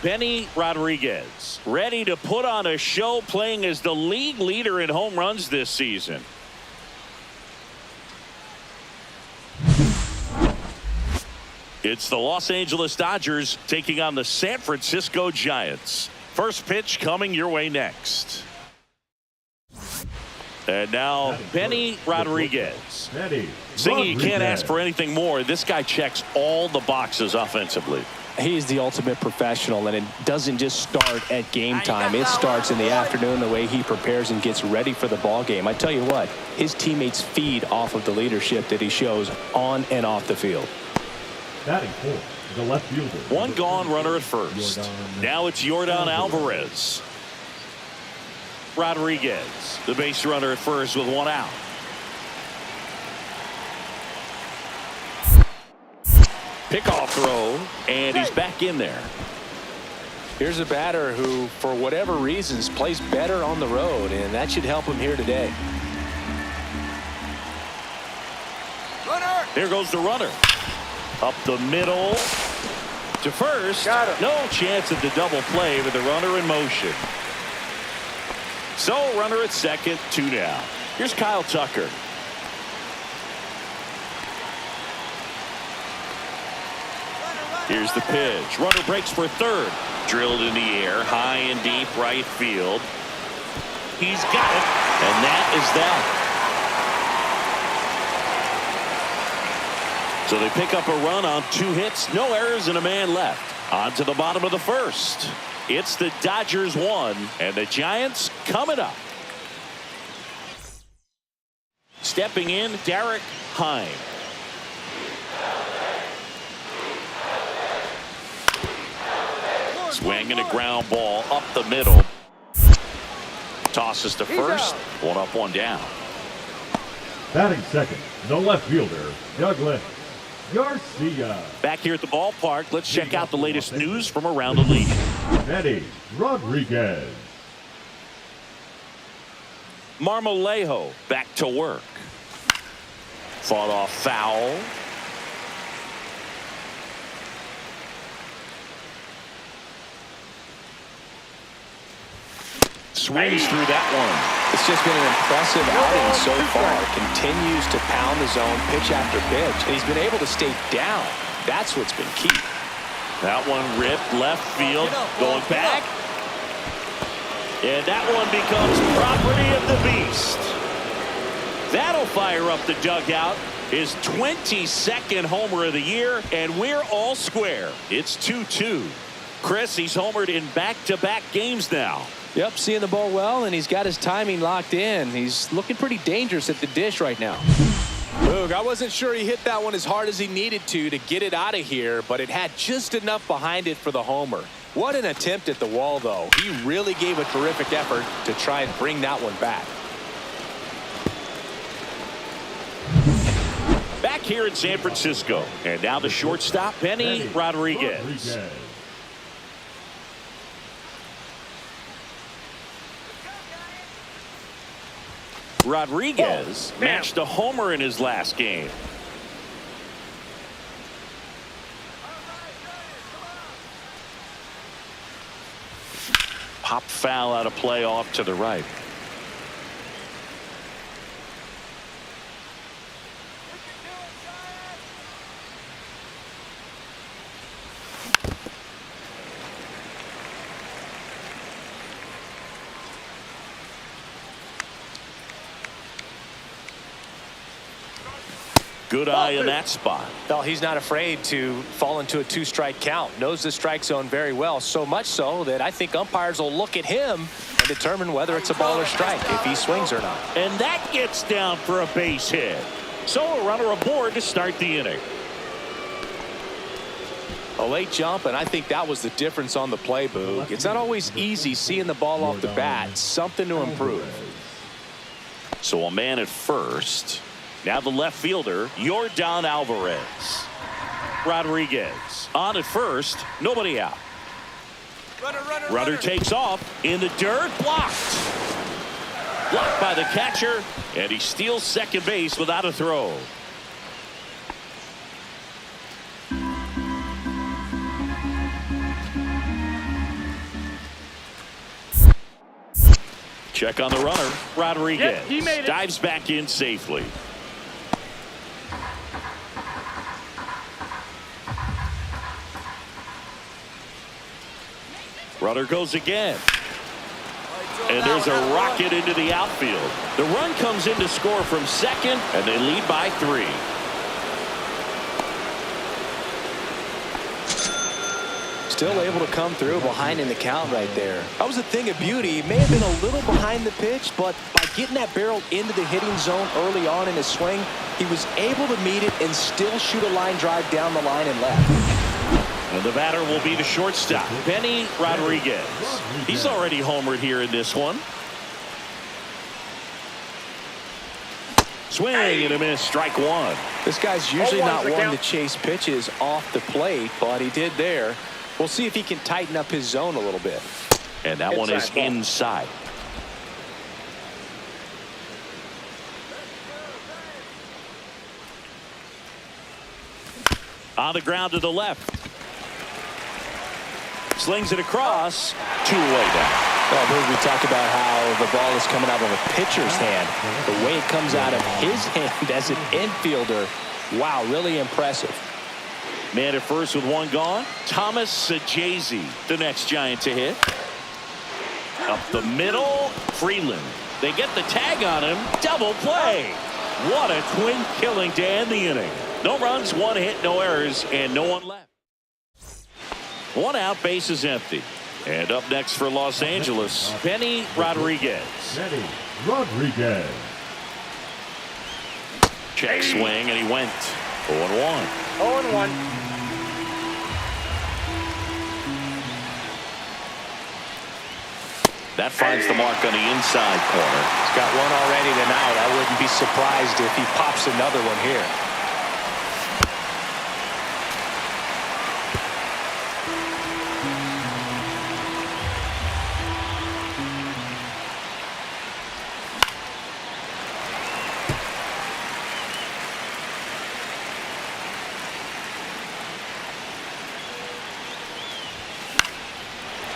Benny Rodriguez, ready to put on a show, playing as the league leader in home runs this season. It's the Los Angeles Dodgers taking on the San Francisco Giants. First pitch coming your way next. And now Benny Rodriguez. Singy, you can't ask for anything more. This guy checks all the boxes offensively. He's the ultimate professional, and it doesn't just start at game time. It starts in the afternoon, the way he prepares and gets ready for the ball game. I tell you what, his teammates feed off of the leadership that he shows on and off the field. Batting fourth, the left fielder. One gone, runner at first. Now it's Yordan Alvarez. Rodriguez, the base runner at first with one out. Pickoff throw, and he's back in there. Here's a batter who, for whatever reasons, plays better on the road, and that should help him here today. Runner. Here goes the runner. Up the middle to first. No chance of the double play with the runner in motion. So runner at second, 2 down. Here's Kyle Tucker. Here's the pitch. Runner breaks for third. Drilled in the air, high and deep right field. He's got it, and that is that. So they pick up a run on 2 hits, no errors, and a man left. On to the bottom of the first. It's the Dodgers 1, and the Giants coming up. Stepping in, Derek Heim. Swinging a ground ball up the middle. Tosses to first. 1 up, 1 down. Batting second, the left fielder, Douglas Garcia. Back here at the ballpark, let's check out the latest news from around the league. Benny Rodriguez. Marmolejo back to work. Fought off foul. Swings through that one. It's just been an impressive outing so far. Continues to pound the zone pitch after pitch, and he's been able to stay down. That's what's been key. That one ripped left field, going back. And that one becomes property of the beast. That'll fire up the dugout. His 22nd homer of the year, and we're all square. It's 2-2. Chris, he's homered in back-to-back games now. Yep, seeing the ball well, and he's got his timing locked in. He's looking pretty dangerous at the dish right now. Boog, I wasn't sure he hit that one as hard as he needed to get it out of here, but it had just enough behind it for the homer. What an attempt at the wall, though. He really gave a terrific effort to try and bring that one back. Back here in San Francisco, and now the shortstop, Benny Rodriguez. Rodriguez matched a homer in his last game. Pop foul out of play off to the right. Good eye in that spot. Well, he's not afraid to fall into a 2-strike count. Knows the strike zone very well, so much so that I think umpires will look at him and determine whether it's a ball or strike, if he swings or not. And that gets down for a base hit. So a runner aboard to start the inning. A late jump, and I think that was the difference on the play, Boog. It's not always easy seeing the ball off the bat. Something to improve. So a man at first. Now the left fielder, Yordan Alvarez. Rodriguez on at first, nobody out. Runner takes off in the dirt, blocked. Blocked by the catcher, and he steals second base without a throw. Check on the runner. Rodriguez Yep, he made it. dives back in safely. Runner goes again. And there's a rocket into the outfield. The run comes in to score from second, and they lead by 3. Still able to come through behind in the count right there. That was a thing of beauty. He may have been a little behind the pitch, but by getting that barrel into the hitting zone early on in his swing, he was able to meet it and still shoot a line drive down the line and left. And the batter will be the shortstop, Benny Rodriguez. He's already homered here in this one. Swing and a miss, strike 1. This guy's usually not one to chase pitches off the plate, but he did there. We'll see if he can tighten up his zone a little bit. And that one is inside. On the ground to the left. Slings it across. 2 away now. Well, we talked about how the ball is coming out of a pitcher's hand. The way it comes out of his hand as an infielder, wow, really impressive. Man at first with 1 gone. Thomas Sajazi, the next Giant to hit. Up the middle, Freeland. They get the tag on him. Double play. What a twin killing to end the inning. No runs, 1 hit, no errors, and no one left. 1 out, base is empty. And up next for Los Angeles, Benny Rodriguez. Benny Rodriguez. Check swing, and he went 0-1. 0-1. That finds the mark on the inside corner. He's got 1 already tonight. I wouldn't be surprised if he pops another one here.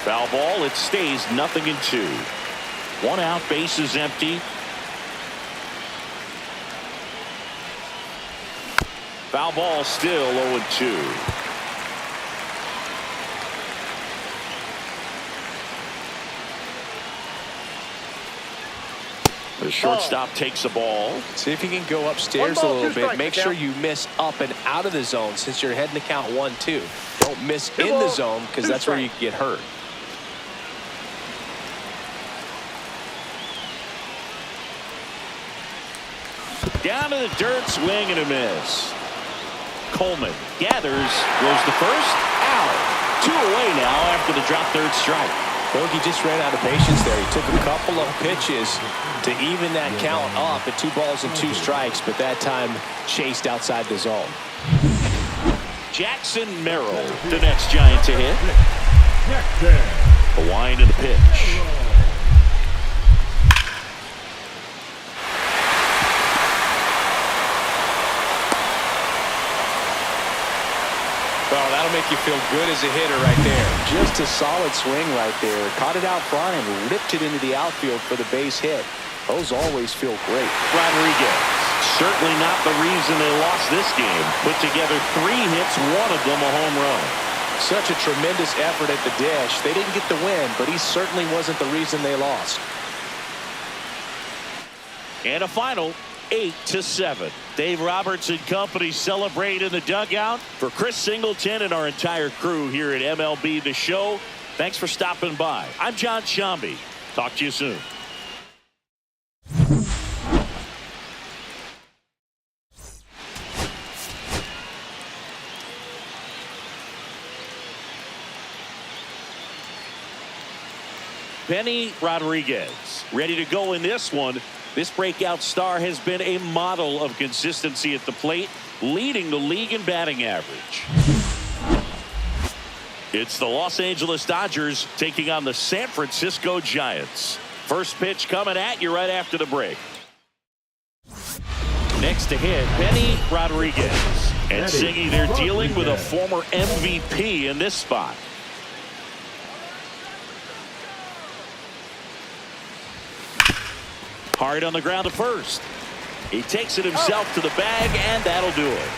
Foul ball, it stays 0-2. 1 out, base is empty. Foul ball, still 0-2. The shortstop takes the ball. See if you can go upstairs a little bit. Make sure you miss up and out of the zone since you're heading to count 1-2. Don't miss in the zone because that's where you get hurt. Down to the dirt, swing and a miss. Coleman gathers, goes to first, out. 2 away now after the drop third strike. Bogey just ran out of patience there. He took a couple of pitches to even that count up at 2 balls and 2 strikes, but that time chased outside the zone. Jackson Merrill, the next Giant to hit. Jackson. A wind in the pitch. Well, that'll make you feel good as a hitter right there. Just a solid swing right there. Caught it out front and ripped it into the outfield for the base hit. Those always feel great. Rodriguez, certainly not the reason they lost this game. Put together 3 hits, 1 of them a home run. Such a tremendous effort at the dish. They didn't get the win, but he certainly wasn't the reason they lost. And a final 8-7. Dave Roberts and company celebrate in the dugout. For Chris Singleton and our entire crew here at MLB The Show, thanks for stopping by. I'm John Shambi. Talk to you soon. Benny Rodriguez ready to go in this one. This breakout star has been a model of consistency at the plate, leading the league in batting average. It's the Los Angeles Dodgers taking on the San Francisco Giants. First pitch coming at you right after the break. Next to hit, Benny Rodriguez. And Singy, they're dealing with a former MVP in this spot. Hard on the ground to first. He takes it himself to the bag, and that'll do it.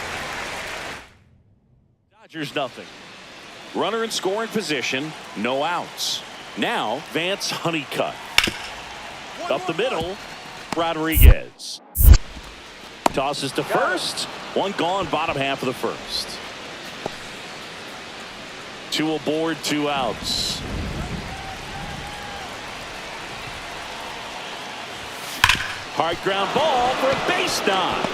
Dodgers nothing. Runner in scoring position, no outs. Now Vance Honeycutt. Up the middle, Rodriguez. Tosses to first. One gone, bottom half of the first. 2 aboard, 2 outs. Hard ground ball for a base knock.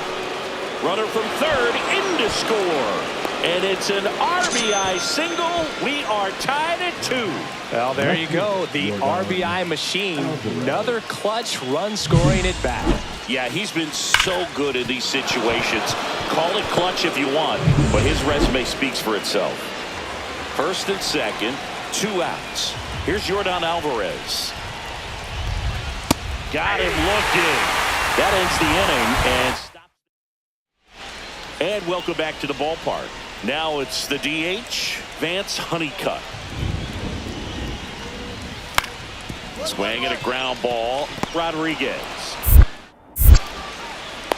Runner from third in to score. And it's an RBI single. We are tied at 2. Well, there you go. The RBI machine. Another clutch run scoring at bat. Yeah, he's been so good in these situations. Call it clutch if you want, but his resume speaks for itself. First and second, 2 outs. Here's Yordan Alvarez. Got him looking. That ends the inning. And welcome back to the ballpark. Now it's the DH, Vance Honeycutt. Swinging a ground ball, Rodriguez.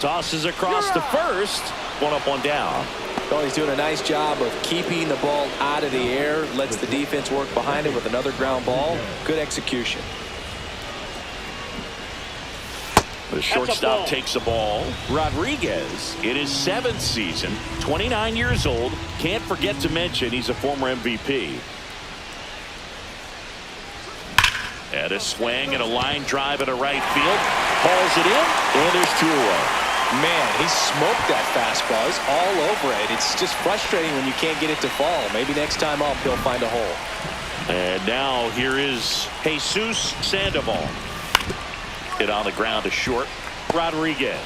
Tosses across to first. 1 up, 1 down. Oh, he's doing a nice job of keeping the ball out of the air. Lets the defense work behind it with another ground ball. Good execution. The shortstop takes the ball. Rodriguez in his 7th season, 29 years old. Can't forget to mention he's a former MVP. And a swing and a line drive at a right field. Hauls it in, and there's 2 away. Man, he smoked that fastball. He's all over it. It's just frustrating when you can't get it to fall. Maybe next time up he'll find a hole. And now here is Jesus Sandoval. Hit on the ground to short. Rodriguez.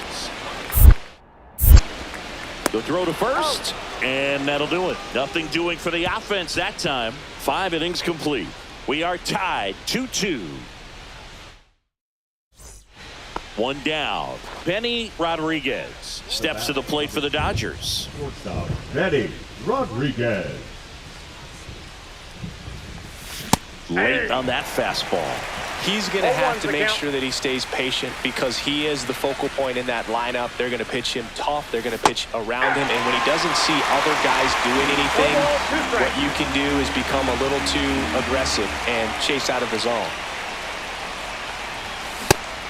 The throw to first, and that'll do it. Nothing doing for the offense that time. 5 innings complete. We are tied 2-2. 1 down. Benny Rodriguez steps to the plate for the Dodgers. Shortstop, Benny Rodriguez. Late on that fastball. He's going to have to make sure that he stays patient because he is the focal point in that lineup. They're going to pitch him tough. They're going to pitch around him. And when he doesn't see other guys doing anything, what you can do is become a little too aggressive and chase out of the zone.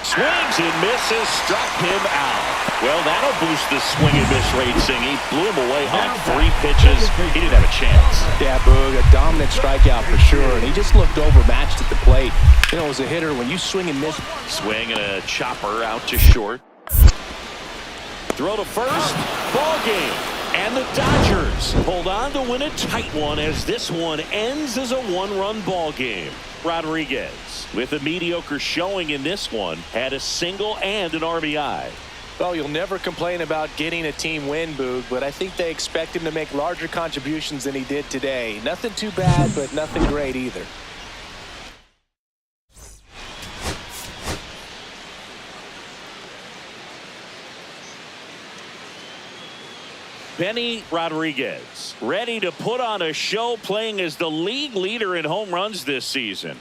Swings and misses, struck him out. Well, that'll boost the swing and miss rating. He blew him away on 3 pitches. He didn't have a chance. Yeah, Boog, a dominant strikeout for sure. And he just looked overmatched at the plate. You know, as a hitter, when you swing and miss. Swing and a chopper out to short. Throw to first. Ball game. And the Dodgers hold on to win a tight one as this one ends as a 1-run ball game. Rodriguez, with a mediocre showing in this one, had a single and an RBI. Well, you'll never complain about getting a team win, Boog, but I think they expect him to make larger contributions than he did today. Nothing too bad, but nothing great either. Benny Rodriguez, ready to put on a show, playing as the league leader in home runs this season.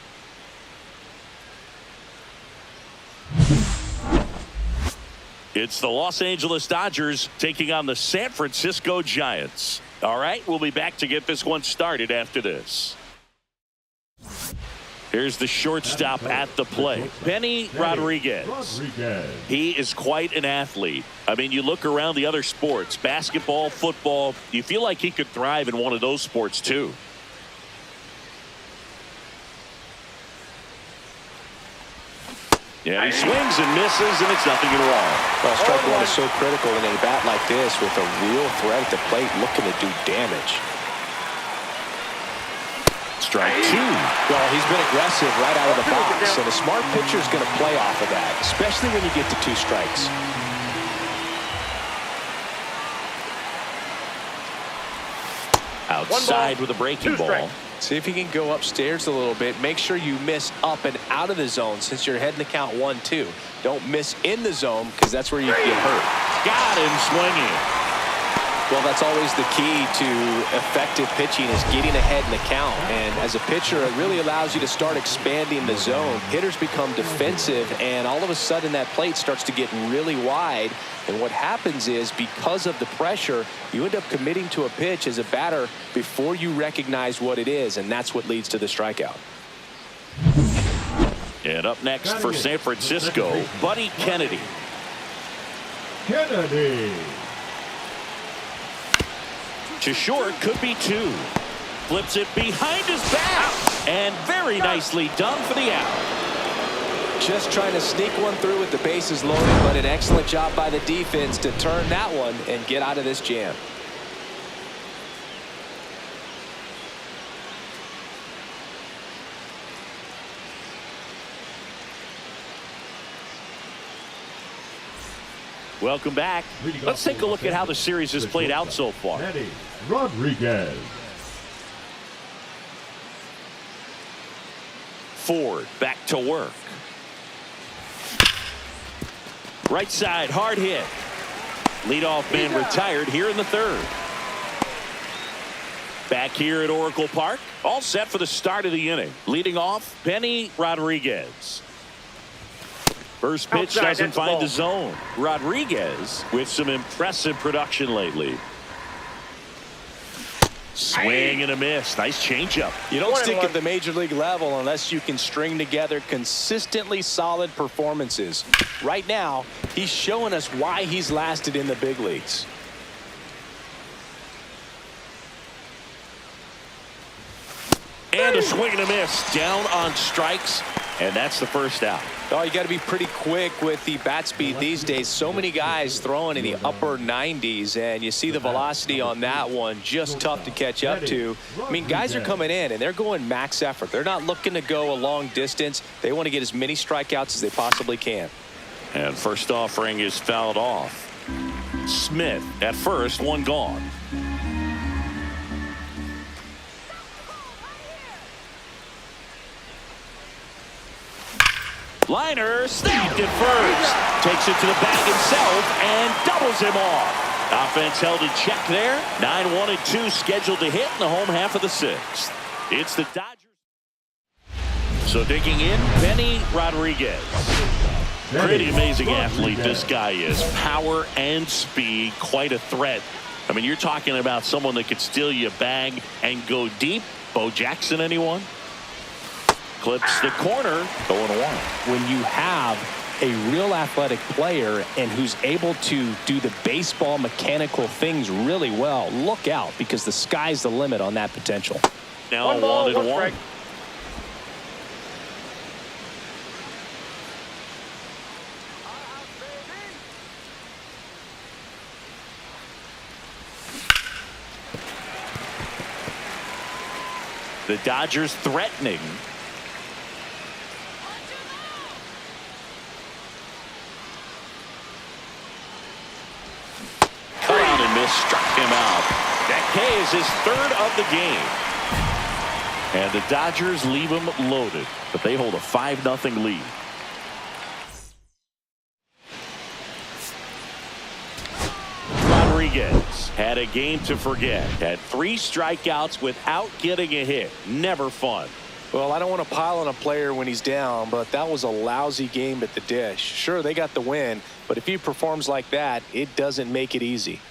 It's the Los Angeles Dodgers taking on the San Francisco Giants. All right, we'll be back to get this one started after this. Here's the shortstop at the plate, Benny Rodriguez. He is quite an athlete. I mean, you look around the other sports, basketball, football, you feel like he could thrive in one of those sports too. Yeah, he swings and misses, and it's nothing at all. Well, strike one is so critical in a bat like this with a real threat at the plate looking to do damage. Strike 2. Well, he's been aggressive right out of the box, and a smart pitcher is going to play off of that, especially when you get to 2 strikes. Outside with a breaking ball. See if you can go upstairs a little bit. Make sure you miss up and out of the zone since you're heading to count 1-2. Don't miss in the zone because that's where you get hurt. Got him swinging. Well, that's always the key to effective pitching is getting ahead in the count. And as a pitcher, it really allows you to start expanding the zone. Hitters become defensive, and all of a sudden that plate starts to get really wide. And what happens is, because of the pressure, you end up committing to a pitch as a batter before you recognize what it is, and that's what leads to the strikeout. And up next for San Francisco, Buddy Kennedy. Kennedy. To short, could be two. Flips it behind his back. And very nicely done for the out. Just trying to sneak one through with the bases loaded, but an excellent job by the defense to turn that one and get out of this jam. Welcome back. Let's take a look at how the series has played out so far. Eddie Rodriguez. Ford back to work. Right side, hard hit. Leadoff man retired here in the third. Back here at Oracle Park, all set for the start of the inning. Leading off, Benny Rodriguez. First pitch doesn't find the zone. Rodriguez with some impressive production lately. Swing and a miss. Nice changeup. You don't stick at the major league level unless you can string together consistently solid performances. Right now, he's showing us why he's lasted in the big leagues. And a swing and a miss. Down on strikes. And that's the first out. Oh, you got to be pretty quick with the bat speed these days. So many guys throwing in the upper 90s, and you see the velocity on that one, just tough to catch up to. I mean, guys are coming in, and they're going max effort. They're not looking to go a long distance. They want to get as many strikeouts as they possibly can. And first offering is fouled off. Smith at first, one gone. Liner snapped at first. Takes it to the bag himself and doubles him off. Offense held in check there. 9-1 and 2 scheduled to hit in the home half of the sixth. It's the Dodgers. So digging in, Benny Rodriguez. Pretty amazing athlete this guy is. Power and speed, quite a threat. I mean, you're talking about someone that could steal you a bag and go deep. Bo Jackson, anyone? Clips the corner, 0-1. When you have a real athletic player and who's able to do the baseball mechanical things really well, look out, because the sky's the limit on that potential. Now 1-1. The Dodgers threatening. Struck him out. That K is his third of the game. And the Dodgers leave him loaded, but they hold a 5-0 lead. Rodriguez had a game to forget. Had 3 strikeouts without getting a hit. Never fun. Well, I don't want to pile on a player when he's down, but that was a lousy game at the dish. Sure, they got the win, but if he performs like that, it doesn't make it easy.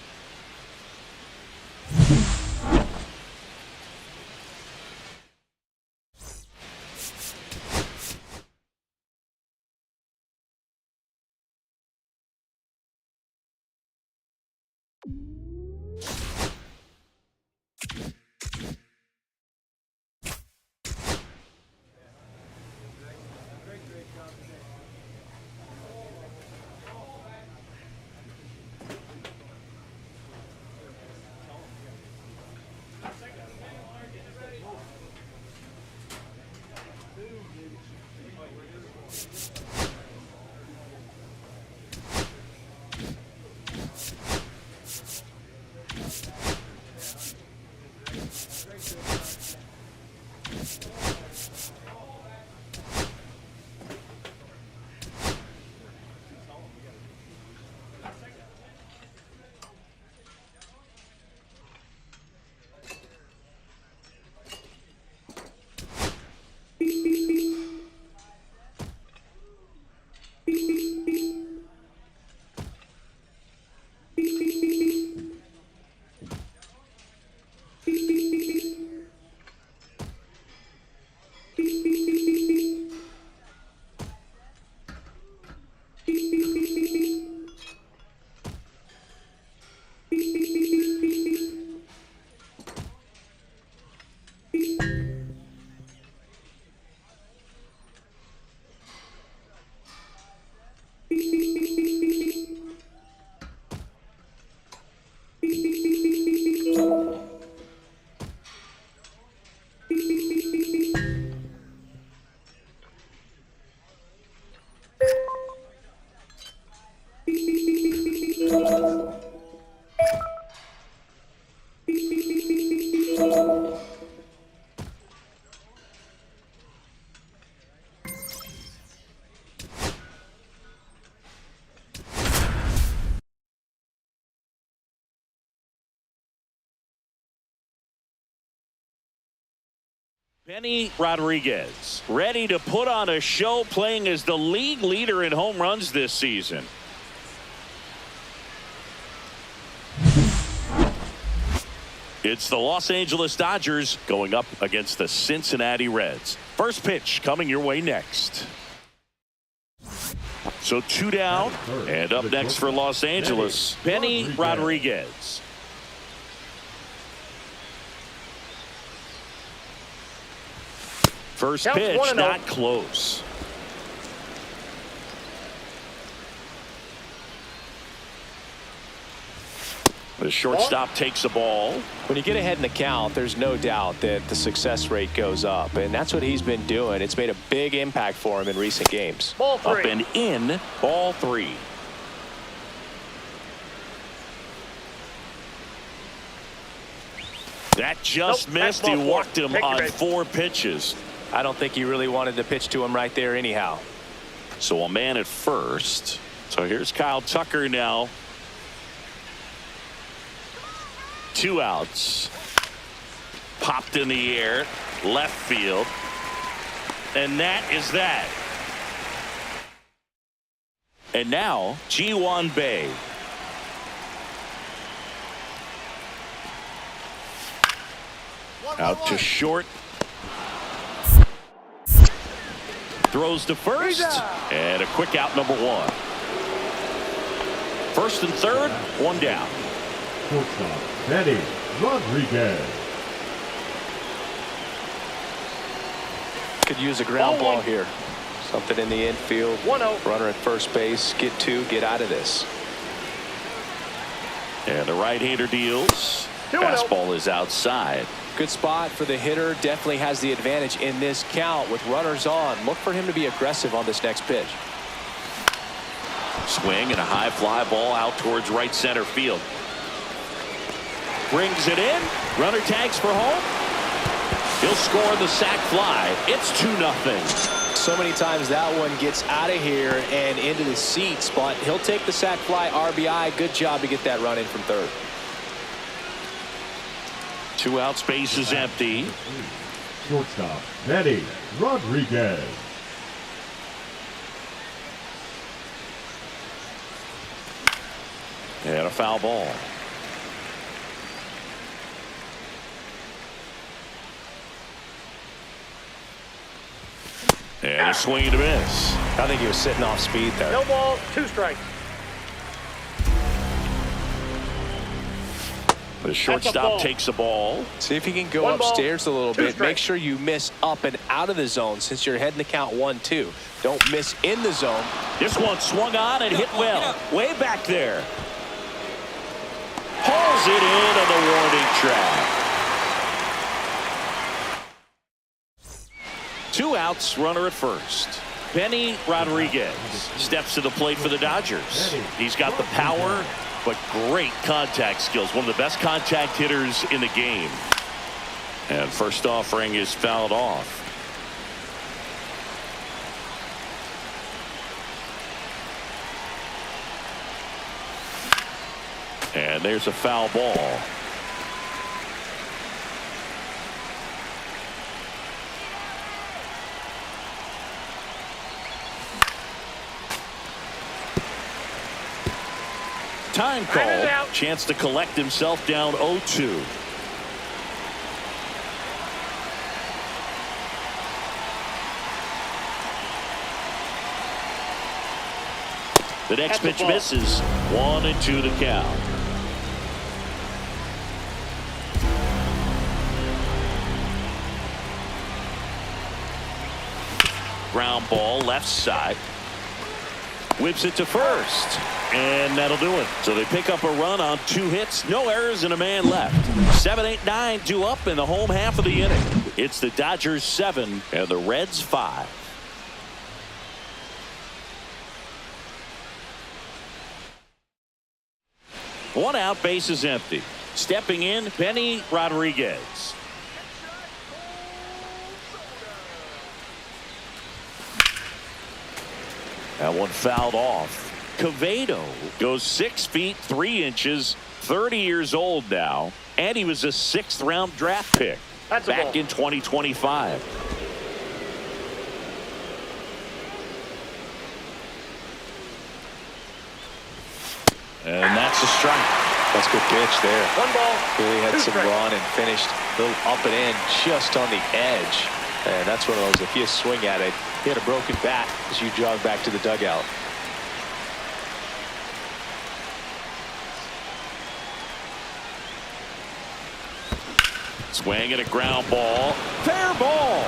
Benny Rodriguez ready to put on a show, playing as the league leader in home runs this season. It's the Los Angeles Dodgers going up against the Cincinnati Reds. First pitch coming your way next. So 2 down, and up next for Los Angeles, Benny Rodriguez. First pitch, not close. The shortstop takes the ball. When you get ahead in the count, there's no doubt that the success rate goes up, and that's what he's been doing. It's made a big impact for him in recent games. Up and in, ball 3. That just missed. He walked him on 4 pitches. I don't think he really wanted to pitch to him right there anyhow. So a man at first. So here's Kyle Tucker now. 2 outs. Popped in the air, left field. And that is that. And now Ji-Hwan Bae. Out to short. Throws to first, and a quick out, number 1. First and third, 1 down. Shortstop, Benny Rodriguez. Could use a ground ball here. Something in the infield. 1-0. Runner at first base. Get 2. Get out of this. And the right-hander deals. 2-0. Fastball is outside. Good spot for the hitter. Definitely has the advantage in this count with runners on. Look for him to be aggressive on this next pitch. Swing and a high fly ball out towards right center field. Brings it in. Runner tags for home. He'll score the sac fly. It's 2-0. So many times that one gets out of here and into the seats, but he'll take the sac fly RBI. Good job to get that run in from third. 2 out, space is empty. Shortstop, Benny Rodriguez. And a foul ball. And a swing and a miss. I think he was sitting off speed there. No ball, 2 strikes. The shortstop takes the ball. See if he can go 1 ball, upstairs a little 2 bit. strikes. Make sure you miss up and out of the zone since you're heading the count 1-2. Don't miss in the zone. This one swung on and hit well. Way back there. Hauls it in on the warning track. 2 outs, runner at first. Benny Rodriguez steps to the plate for the Dodgers. He's got the power, but great contact skills. One of the best contact hitters in the game. And first offering is fouled off. And there's a foul ball. Time call. Chance to collect himself down 0-2. The next pitch misses. 1-2 to count. ground ball left side. Whips it to first. And that'll do it. So they pick up a run on 2 hits, no errors, and a man left. 7, 8, 9 due up in the home half of the inning. It's the Dodgers 7 and the Reds 5. One out, base is empty. Stepping in, Benny Rodriguez. That one fouled off. Quevedo goes 6 feet 3 inches, 30 years old now, and he was a 6th round draft pick back in 2025. And that's a strike. That's a good pitch there. 1 ball. Really had 2 some strikes. run and finished a little up and in just on the edge. And that's one of those, if you swing at it, hit a broken bat as you jog back to the dugout. Swing and a ground ball. Fair ball.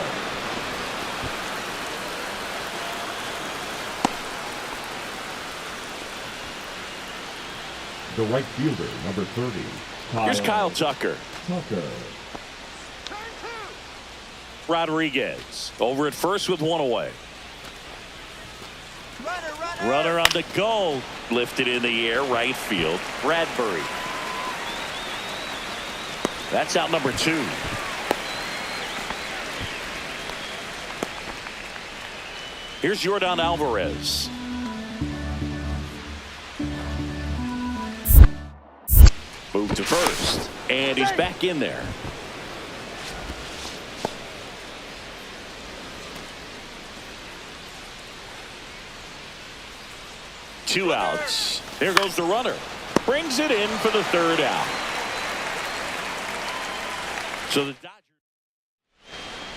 The right fielder, number 30. Here's Kyle Tucker. Tucker. Rodriguez over at first with 1 away. Runner on the go. Lifted in the air, right field. Bradbury. That's out number 2. Here's Yordan Alvarez. Move to first, and he's back in there. Two outs. There goes the runner. Brings it in for the 3rd out. So the Dodgers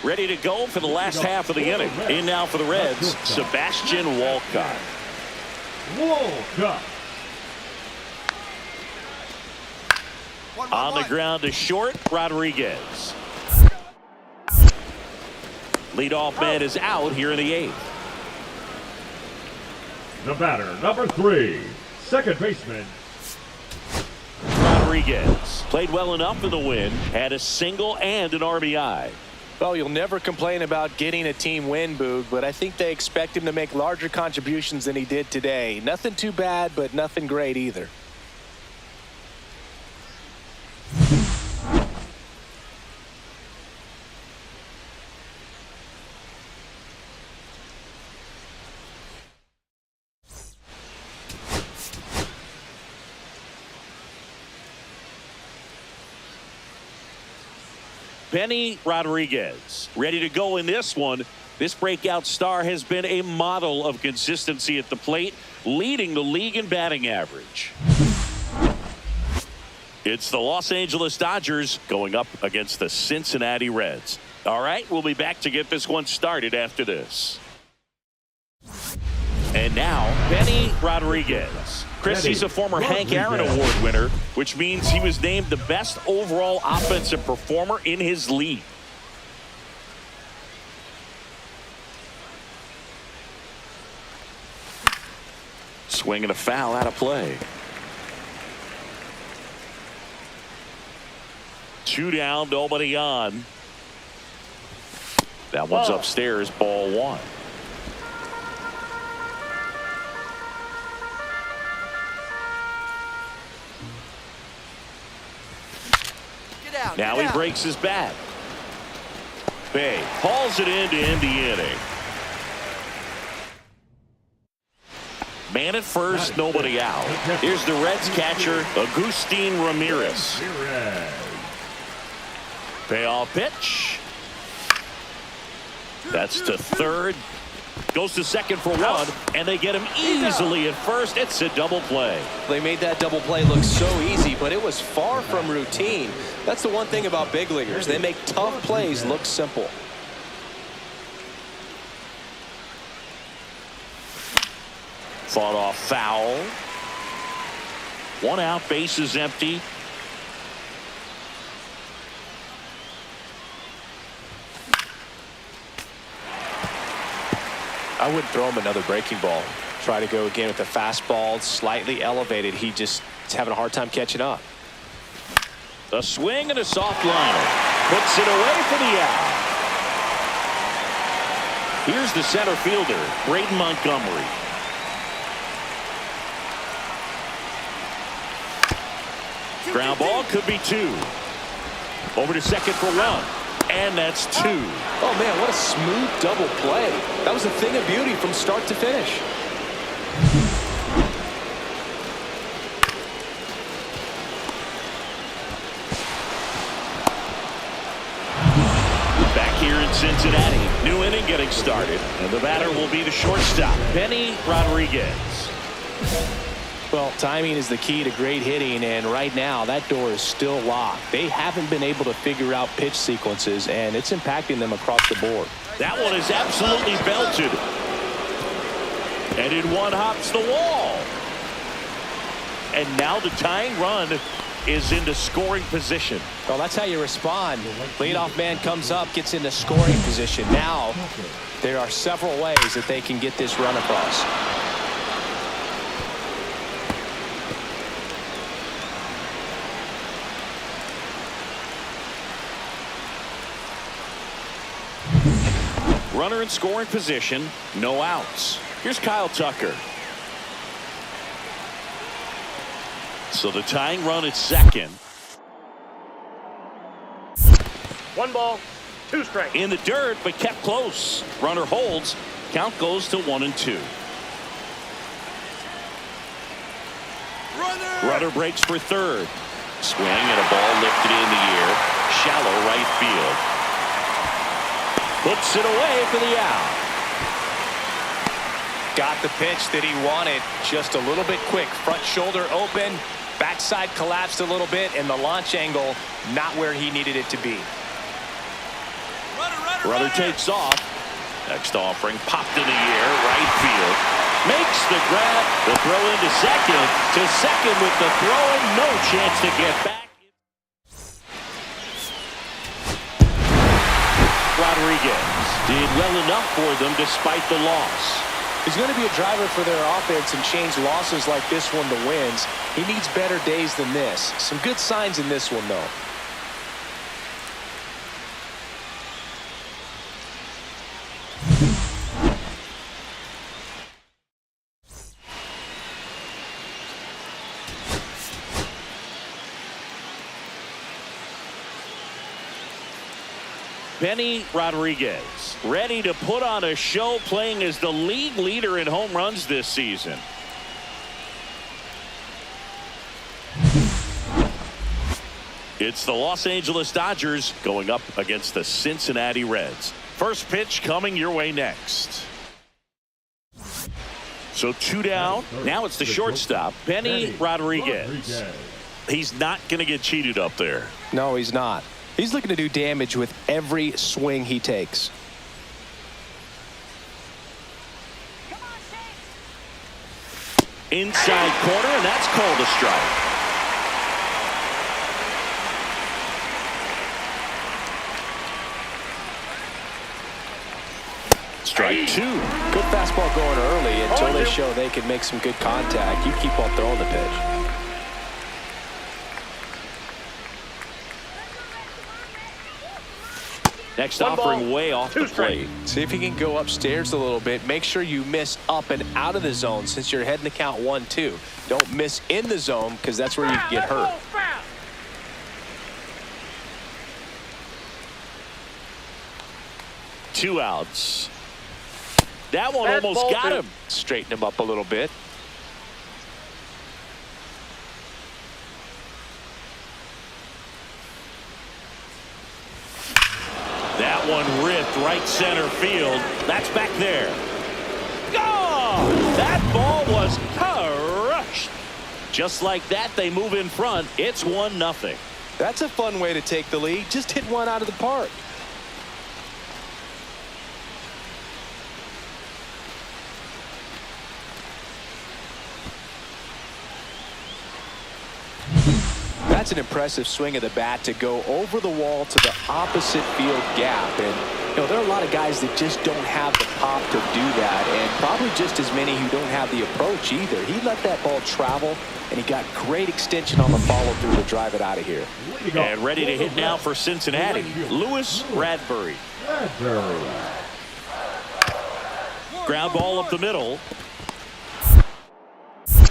ready to go for the last half of the inning. In now for the Reds, Sebastian Walcott. Walcott. On the ground to short, Rodriguez. Leadoff man is out here in the 8th. The batter, number 3. Second baseman. Rodriguez played well enough in the win, had a single and an RBI. Well, you'll never complain about getting a team win, Boog, but I think they expect him to make larger contributions than he did today. Nothing too bad, but nothing great either. Benny Rodriguez ready to go in this one. This breakout star has been a model of consistency at the plate, leading the league in batting average. It's the Los Angeles Dodgers going up against the Cincinnati Reds. All right, we'll be back to get this one started after this. And now, Benny Rodriguez. Chris, he's a former Hank Aaron Award winner, which means he was named the best overall offensive performer in his league. Swing and a foul out of play. 2 down, nobody on. That one's upstairs, ball 1. Now he breaks his bat. Bay hauls it in to end the inning. Man at first, nobody out. Here's the Reds catcher, Agustin Ramirez. Payoff pitch. That's to third. Goes to second for 1, and they get him easily at first. It's a double play. They made that double play look so easy, but it was far from routine. That's the one thing about big leaguers. They make tough plays look simple. Fought off foul. 1 out, base is empty. I wouldn't throw him another breaking ball. Try to go again with the fastball slightly elevated. He just is having a hard time catching up. A swing and a soft liner. Puts it away for the out. Here's the center fielder, Braden Montgomery. Ground ball, could be 2. Over to second for 1. And that's 2. Oh, man, what a smooth double play. That was a thing of beauty from start to finish. Back here in Cincinnati, new inning getting started, and the batter will be the shortstop, Benny Rodriguez. Well, timing is the key to great hitting, and right now that door is still locked. They haven't been able to figure out pitch sequences, and it's impacting them across the board. That one is absolutely belted. And in one hops the wall. And now the tying run is into scoring position. Well, that's how you respond. Leadoff man comes up, gets into scoring position. Now there are several ways that they can get this run across. Runner in scoring position, no outs. Here's Kyle Tucker. So the tying run at second. 1 ball, 2 strikes. In the dirt, but kept close. Runner holds. Count goes to 1-2. Runner breaks for third. Swing and a ball lifted in the air. Shallow right field. Puts it away for the out. Got the pitch that he wanted, just a little bit quick. Front shoulder open, backside collapsed a little bit, and the launch angle not where he needed it to be. Runner takes off. Next offering popped in the air, right field. Makes the grab, the throw into second. To second with the throw, and no chance to get back. Rodriguez did well enough for them despite the loss. He's going to be a driver for their offense and change losses like this one to wins. He needs better days than this. Some good signs in this one, though. Benny Rodriguez ready to put on a show, playing as the league leader in home runs this season. It's the Los Angeles Dodgers going up against the Cincinnati Reds. First pitch coming your way next. So 2 down. Now it's the shortstop, Benny Rodriguez. He's not going to get cheated up there. No, he's not. He's looking to do damage with every swing he takes. Inside corner, and that's called a strike. Strike 2. Good fastball going early until they show they can make some good contact. You keep on throwing the pitch. Next offering way off the plate. See if he can go upstairs a little bit. Make sure you miss up and out of the zone since you're heading to count 1-2. Don't miss in the zone because that's where you can get hurt. 2 outs. That one almost got him. Straighten him up a little bit. That one ripped right center field. That's back there. Gone! That ball was crushed. Just like that, they move in front. It's 1-0. That's a fun way to take the lead. Just hit one out of the park. That's an impressive swing of the bat to go over the wall to the opposite field gap, and You know, there are a lot of guys that just don't have the pop to do that, and probably just as many who don't have the approach either. He let that ball travel, and he got great extension on the follow-through to drive it out of here. And ready to hit now for Cincinnati, Lewis Bradbury. Ground ball up the middle.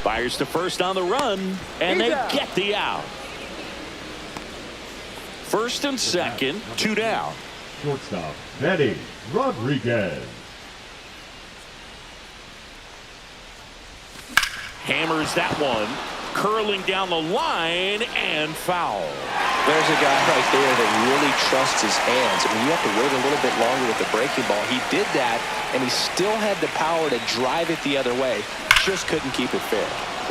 Fires to first on the run, and they get the out. First and second, 2 down. Shortstop, Benny Rodriguez. Hammers that one, curling down the line, and foul. There's a guy right there that really trusts his hands. I mean, you have to wait a little bit longer with the breaking ball. He did that, and he still had the power to drive it the other way. Just couldn't keep it fair.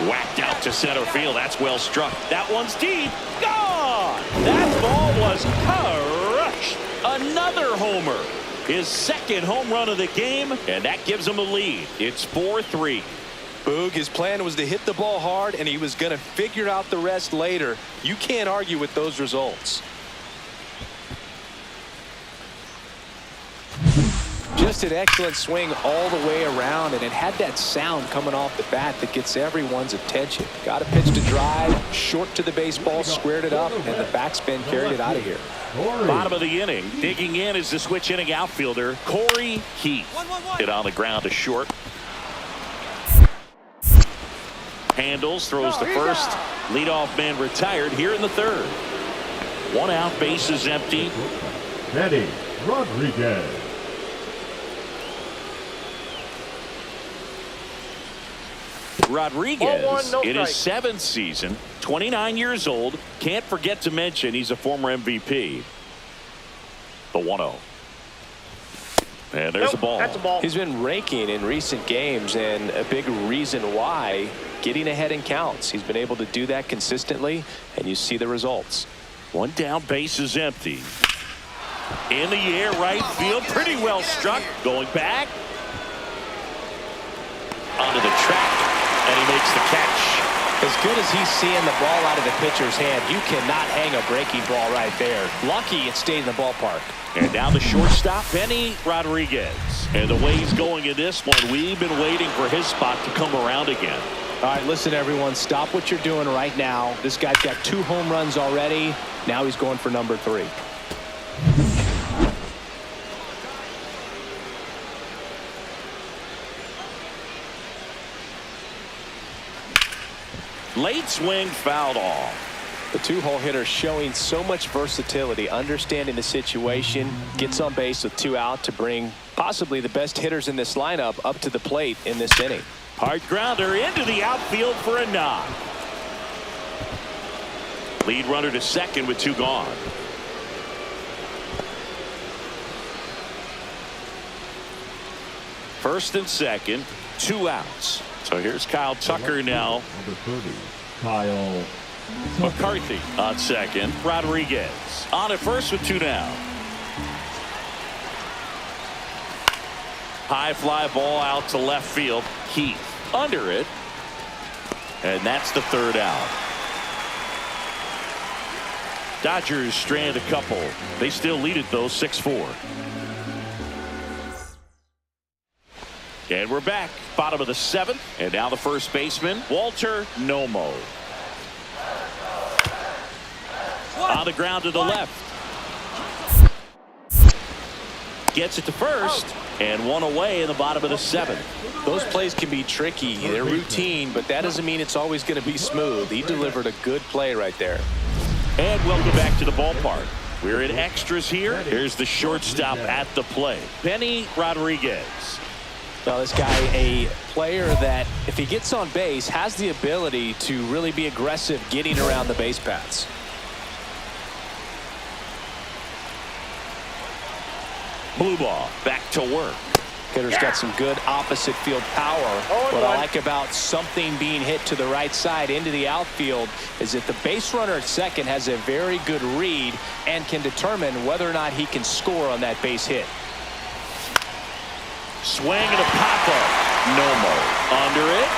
Whacked out to center field. That's well struck. That one's deep. Gone! That ball was crushed. Another homer. His second home run of the game, and that gives him a lead. It's 4-3. Boog, his plan was to hit the ball hard, and he was going to figure out the rest later. You can't argue with those results. Just an excellent swing all the way around, and it had that sound coming off the bat that gets everyone's attention. Got a pitch to drive, short to the baseball, squared it up, and the backspin carried it out of here. Bottom of the inning. Digging in is the switch inning outfielder, Corey Heath. Hit on the ground to short. Handles, throws to first. Leadoff man retired here in the third. 1 out, bases empty. Benny Rodriguez. Rodriguez no in his strike. 7th season, 29 years old. Can't forget to mention he's a former MVP. The 1-0. And there's a ball. That's a ball. He's been raking in recent games, and a big reason why, getting ahead in counts. He's been able to do that consistently, and you see the results. 1 down, bases empty. In the air, right field, pretty well struck. Going back. Onto the track, and he makes the catch. As good as he's seeing the ball out of the pitcher's hand, you cannot hang a breaking ball right there. Lucky it stayed in the ballpark. And now the shortstop, Benny Rodriguez. And the way he's going in this one, we've been waiting for his spot to come around again. All right, listen, everyone, stop what you're doing right now. This guy's got 2 home runs already. Now he's going for number 3. Late swing, fouled off. The 2-hole hitter showing so much versatility, understanding the situation, gets on base with 2 out to bring possibly the best hitters in this lineup up to the plate in this inning. Hard grounder into the outfield for a knock. Lead runner to second with 2 gone. First and second, 2 outs. So here's Kyle Tucker now. Number 30, Kyle McCarthy on second. Rodriguez on at first with 2 down. High fly ball out to left field. Heath under it. And that's the 3rd out. Dodgers strand a couple. They still lead it though, 6-4. And we're back, bottom of the 7th, and now the first baseman, Walter Nomo. On the ground to the left. Gets it to first, and 1 away in the bottom of the 7th. Those plays can be tricky. They're routine, but that doesn't mean it's always going to be smooth. He delivered a good play right there. And welcome back to the ballpark. We're in extras here. Here's the shortstop at the plate, Benny Rodriguez. Well, this guy, a player that, if he gets on base, has the ability to really be aggressive getting around the base paths. Blue ball, back to work. Hitter's got some good opposite field power. What I like about something being hit to the right side into the outfield is that the base runner at second has a very good read and can determine whether or not he can score on that base hit. Swing and a pop-up. Nomo under it.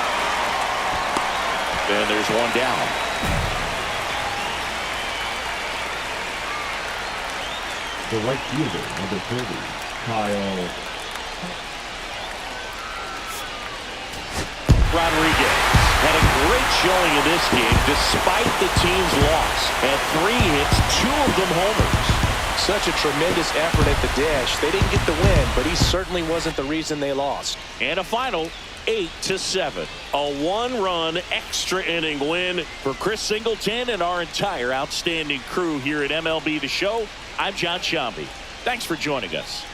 And there's 1 down. the right fielder, number 30, Kyle. Rodriguez had a great showing in this game despite the team's loss. Had 3 hits, 2 of them homers. Such a tremendous effort at the dish. They didn't get the win, but he certainly wasn't the reason they lost. And a final 8-7. A 1-run extra inning win for Chris Singleton and our entire outstanding crew here at MLB The Show. I'm John Shambi. Thanks for joining us.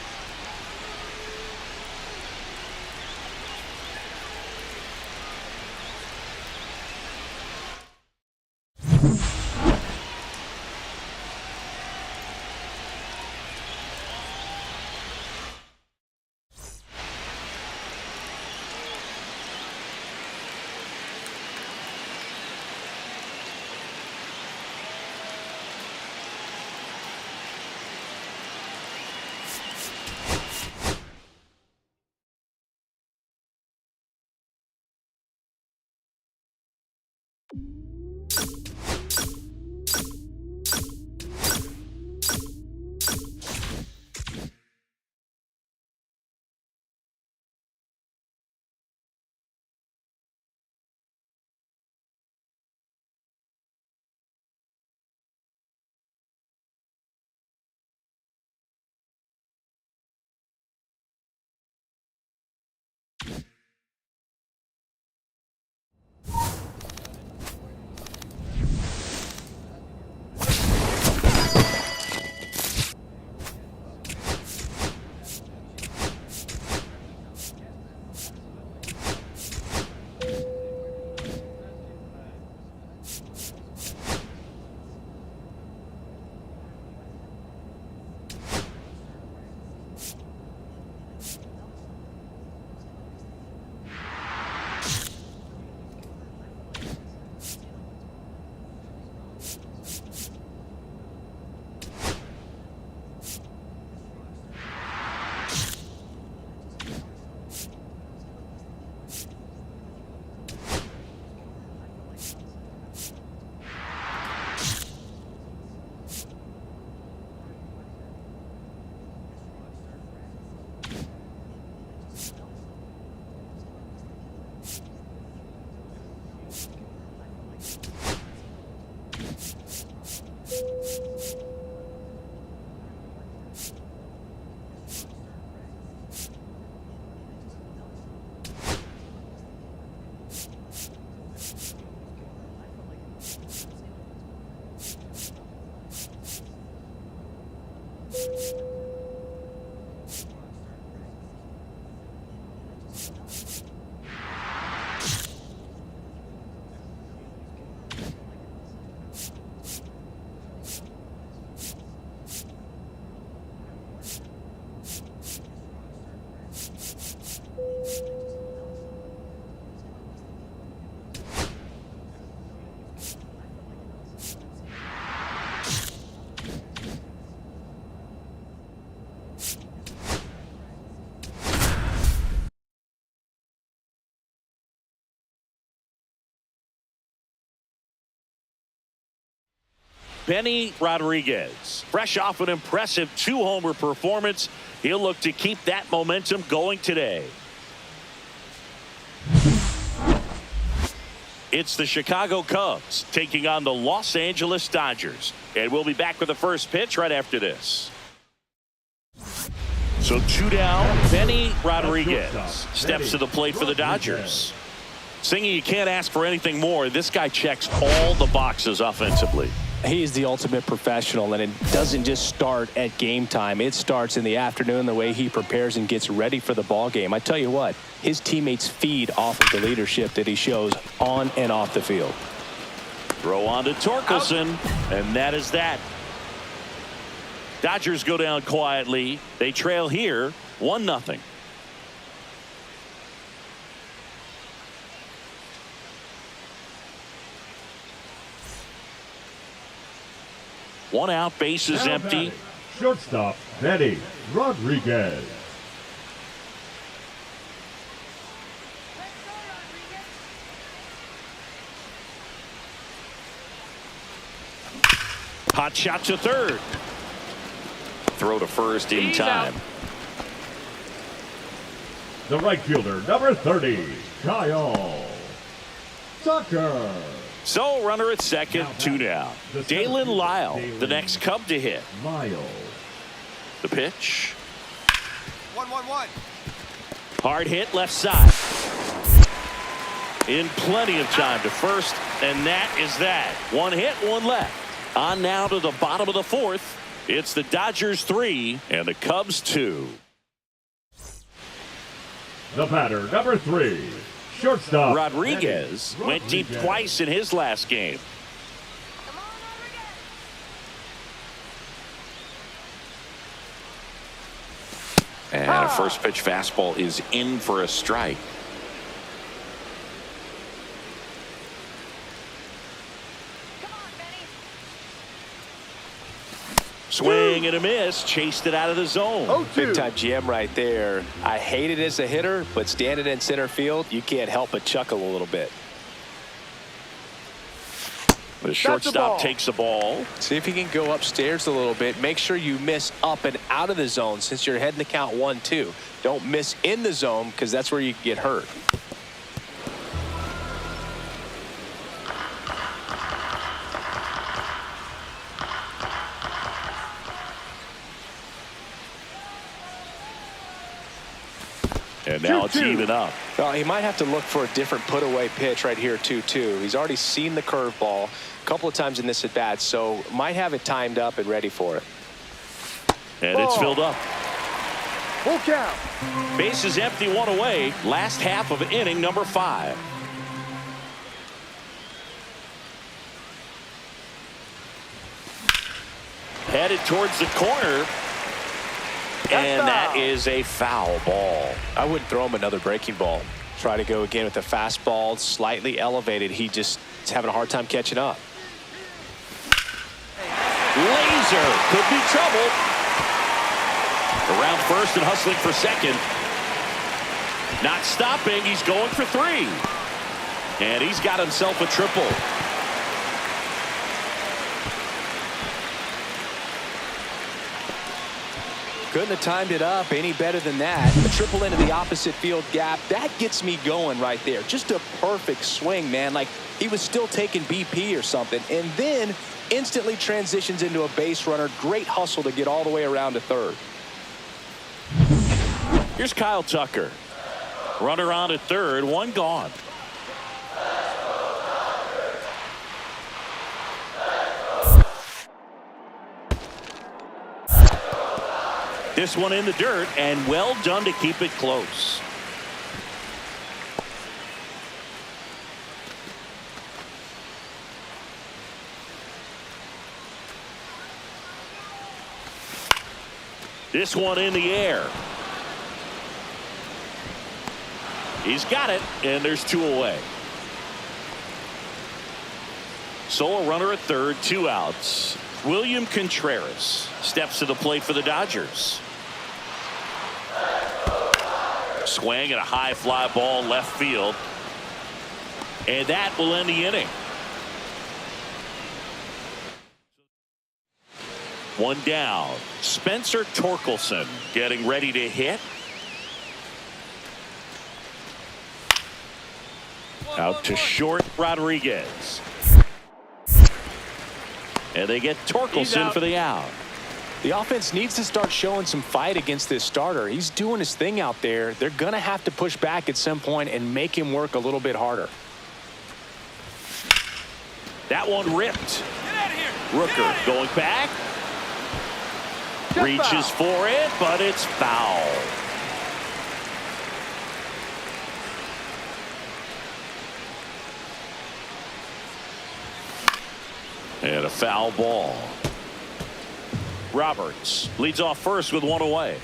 Benny Rodriguez, fresh off an impressive 2-homer performance. He'll look to keep that momentum going today. It's the Chicago Cubs taking on the Los Angeles Dodgers. And we'll be back with the first pitch right after this. So 2 down, Benny Rodriguez steps to the plate for the Dodgers. Singy, you can't ask for anything more. This guy checks all the boxes offensively. He is the ultimate professional, and it doesn't just start at game time. It starts in the afternoon, the way he prepares and gets ready for the ball game. I tell you what, his teammates feed off of the leadership that he shows on and off the field. Throw on to Torkelson, and that is that. Dodgers go down quietly. They trail here 1-0. One out, bases empty. Shortstop, Benny Rodriguez. Hot shot to third. throw to first in He's time. out. The right fielder, number 30, Kyle Tucker. So runner at second, 2 down. Dalen Lyle, the next Cub to hit. Lyle. The pitch. 1-1-1. Hard hit left side. In plenty of time to first, and that is that. 1 hit, 1 left. On now to the bottom of the 4th. It's the Dodgers 3 and the Cubs 2. The batter, number 3, shortstop. Rodriguez went deep twice in his last game. And a first pitch fastball is in for a strike. Swing and a miss, chased it out of the zone. Big time GM right there. I hate it as a hitter, but standing in center field, you can't help but chuckle a little bit. The shortstop takes the ball. See if he can go upstairs a little bit. Make sure you miss up and out of the zone since you're heading to count 1-2. Don't miss in the zone because that's where you can get hurt. And now it's even up. Well, he might have to look for a different put-away pitch right here, 2-2. He's already seen the curveball a couple of times in this at-bat, so might have it timed up and ready for it. And it's filled up. Full count. Base is empty, 1 away. Last half of inning number 5. Headed towards the corner. And that is a foul ball. I wouldn't throw him another breaking ball. Try to go again with the fastball, slightly elevated. He just is having a hard time catching up. Laser could be trouble. Around first and hustling for second. Not stopping. He's going for 3. And he's got himself a triple. Couldn't have timed it up any better than that. A triple into the opposite field gap. That gets me going right there. Just a perfect swing, man. Like he was still taking BP or something. And then instantly transitions into a base runner. Great hustle to get all the way around to third. Here's Kyle Tucker. Runner on at third, 1 gone. This one in the dirt, and well done to keep it close. This one in the air. He's got it, and there's 2 away. So a runner at third, 2 outs. William Contreras steps to the plate for the Dodgers. Swing and a high fly ball left field. And that will end the inning. 1 down. Spencer Torkelson getting ready to hit. Out to short Rodriguez. And they get Torkelson for the out. The offense needs to start showing some fight against this starter. He's doing his thing out there. They're going to have to push back at some point and make him work a little bit harder. That one ripped. Rooker going back. Reaches for it, but it's foul. And a foul ball. Roberts leads off first with 1 away.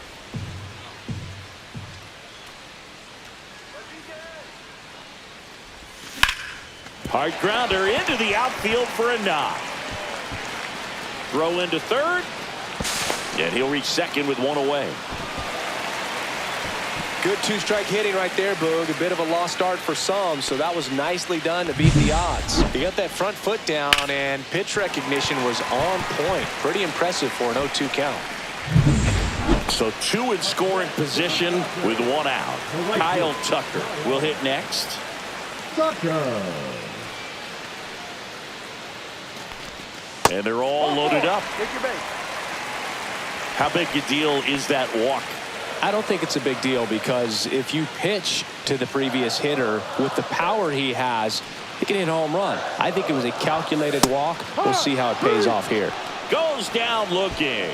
Hard grounder into the outfield for a knock. Throw into third. And he'll reach second with 1 away. Good 2-strike hitting right there, Boog. A bit of a lost start for some, so that was nicely done to beat the odds. He got that front foot down, and pitch recognition was on point. Pretty impressive for an 0-2 count. So 2 in scoring position with 1 out. Kyle Tucker will hit next. Tucker. And they're all loaded up. Take your base. How big a deal is that walk? I don't think it's a big deal because if you pitch to the previous hitter with the power he has, he can hit a home run. I think it was a calculated walk. We'll see how it pays off here. Goes down looking.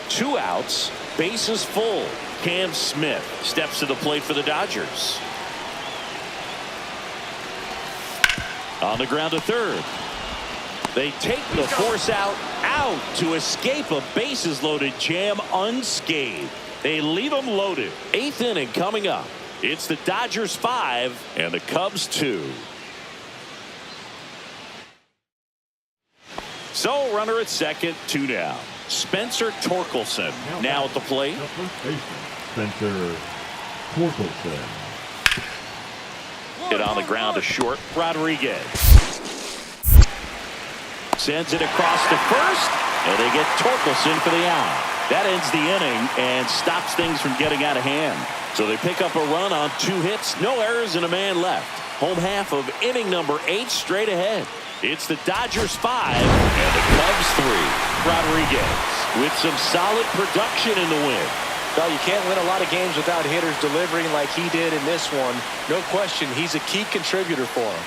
2 outs, bases full. Cam Smith steps to the plate for the Dodgers. On the ground to third. They take the force out to escape a bases loaded jam unscathed. They leave them loaded. 8th inning coming up. It's the Dodgers 5 and the Cubs 2. So runner at second, 2 down. Spencer Torkelson now at the plate. The first baseman, Spencer Torkelson. Hit on the ground to short. Rodriguez sends it across to first, and they get Torkelson for the out. That ends the inning and stops things from getting out of hand. So they pick up a run on 2 hits, no errors, and a man left. Home half of inning number 8 straight ahead. It's the Dodgers 5 and the Cubs 3. Rodriguez with some solid production in the win. Well, you can't win a lot of games without hitters delivering like he did in this one. No question, he's a key contributor for him.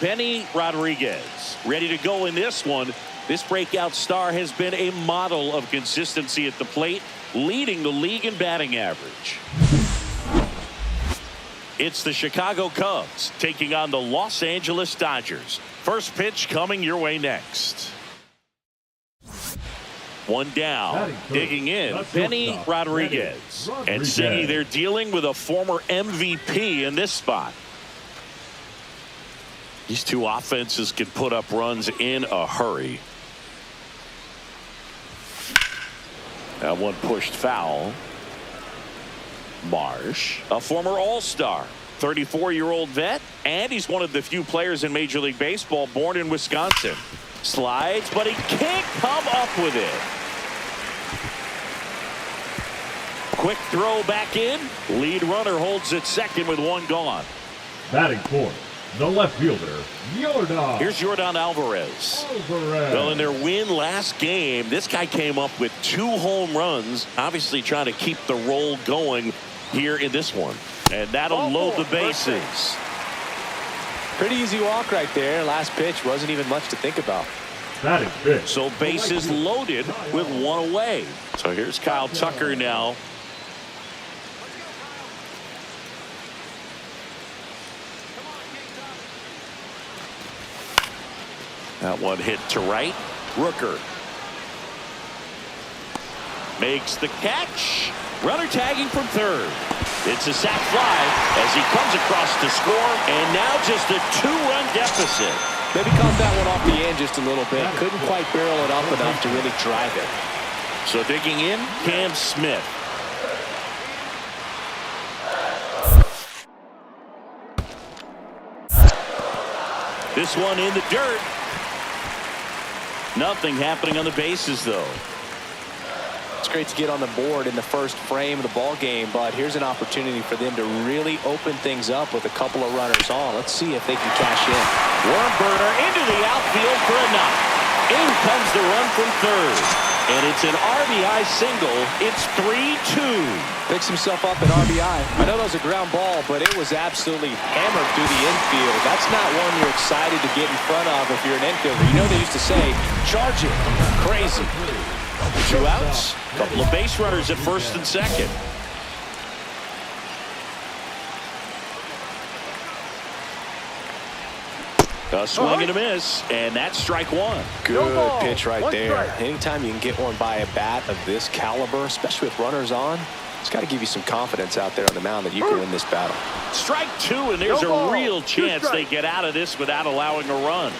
Benny Rodriguez ready to go in this one. This breakout star has been a model of consistency at the plate, leading the league in batting average. It's the Chicago Cubs taking on the Los Angeles Dodgers. First pitch coming your way next. 1 down, digging in, Benny Rodriguez. And Siggy, they're dealing with a former MVP in this spot. These 2 offenses can put up runs in a hurry. That one pushed foul. Marsh, a former All-Star, 34-year-old vet, and he's one of the few players in Major League Baseball born in Wisconsin. Slides, but he can't come up with it. Quick throw back in. Lead runner holds at second with 1 gone. Batting fourth, the left fielder, Yordan. Here's Yordan Alvarez. Well, in their win last game, this guy came up with 2 home runs, obviously trying to keep the roll going here in this one. And that'll load the bases. Pretty easy walk right there. Last pitch wasn't even much to think about. Batting fifth. So bases loaded with 1 away. So here's Kyle Tucker now. That one hit to right. Rooker makes the catch. Runner tagging from third. It's a sac fly as he comes across to score, and now just a 2-run deficit. Maybe caught that one off the end just a little bit. Couldn't quite barrel it up enough to really drive it. So digging in, Cam Smith. This one in the dirt. Nothing happening on the bases, though. It's great to get on the board in the first frame of the ball game, but here's an opportunity for them to really open things up with a couple of runners on. Let's see if they can cash in. Worm burner into the outfield for a knock. In comes the run from third, and it's an RBI single. It's 3-2. Picks himself up at RBI. I know that was a ground ball, but it was absolutely hammered through the infield. That's not one you're excited to get in front of if you're an infielder. You know they used to say, charge it. Crazy. 2 outs. Couple of base runners at first and second. A swing and a miss, and that's strike 1. Good pitch right there. Anytime you can get one by a bat of this caliber, especially with runners on, it's got to give you some confidence out there on the mound that you can win this battle. Strike 2, and there's a real chance they get out of this without allowing a run.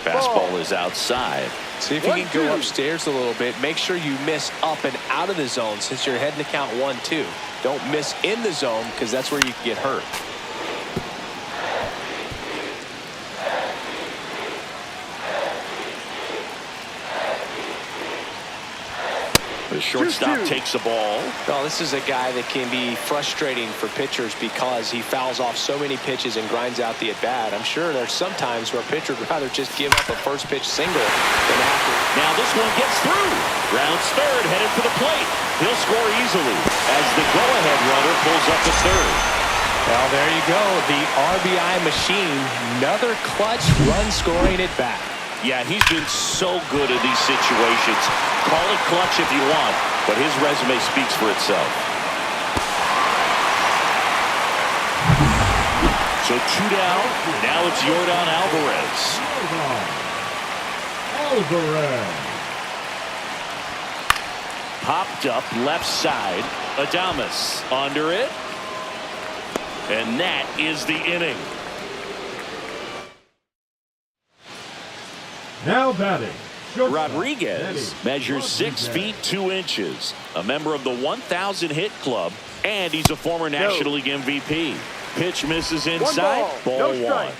Fastball is outside. See if you can go upstairs a little bit. Make sure you miss up and out of the zone since you're heading to count 1-2. Don't miss in the zone because that's where you can get hurt. The shortstop takes the ball. Well, this is a guy that can be frustrating for pitchers because he fouls off so many pitches and grinds out the at-bat. I'm sure there's some times where a pitcher would rather just give up a first pitch single than have to. Now this one gets through. Rounds third, headed for the plate. He'll score easily as the go-ahead runner pulls up to third. Well, there you go. The RBI machine. Another clutch run-scoring at-bat. Yeah, he's been so good in these situations. Call it clutch if you want, but his resume speaks for itself. So 2 down. Now it's Yordan Alvarez. Alvarez. Popped up left side. Adames under it. And that is the inning. Now batting. Rodriguez measures 6 feet 2 inches, a member of the 1,000 hit club, and he's a former National League MVP. Pitch misses inside, ball 1.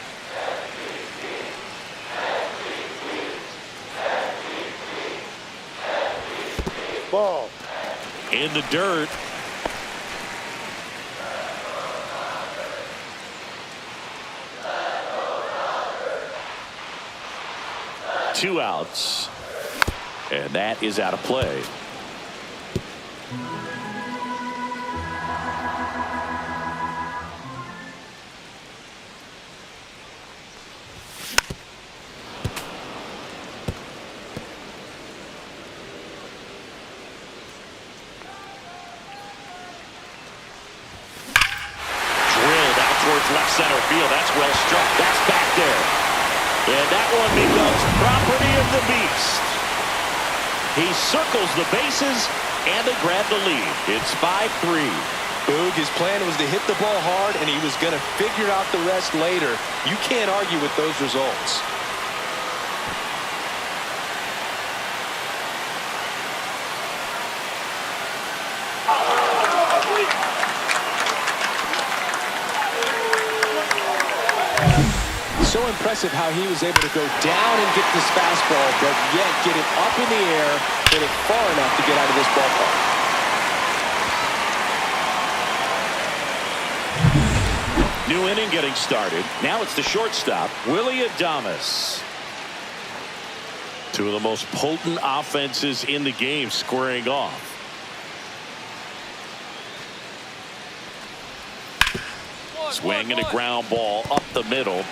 Ball. In the dirt. Two outs, and that is out of play. Drilled out towards left center field. That's well struck. That's back there. And that one becomes property of the beast. He circles the bases, and they grab the lead. It's 5-3. Boog, his plan was to hit the ball hard, and he was going to figure out the rest later. You can't argue with those results. So impressive how he was able to go down and get this fastball, but yet get it up in the air, hit it far enough to get out of this ballpark. New inning getting started. Now it's the shortstop, Willie Adames. Two of the most potent offenses in the game squaring off. Swing and a ground ball up the middle.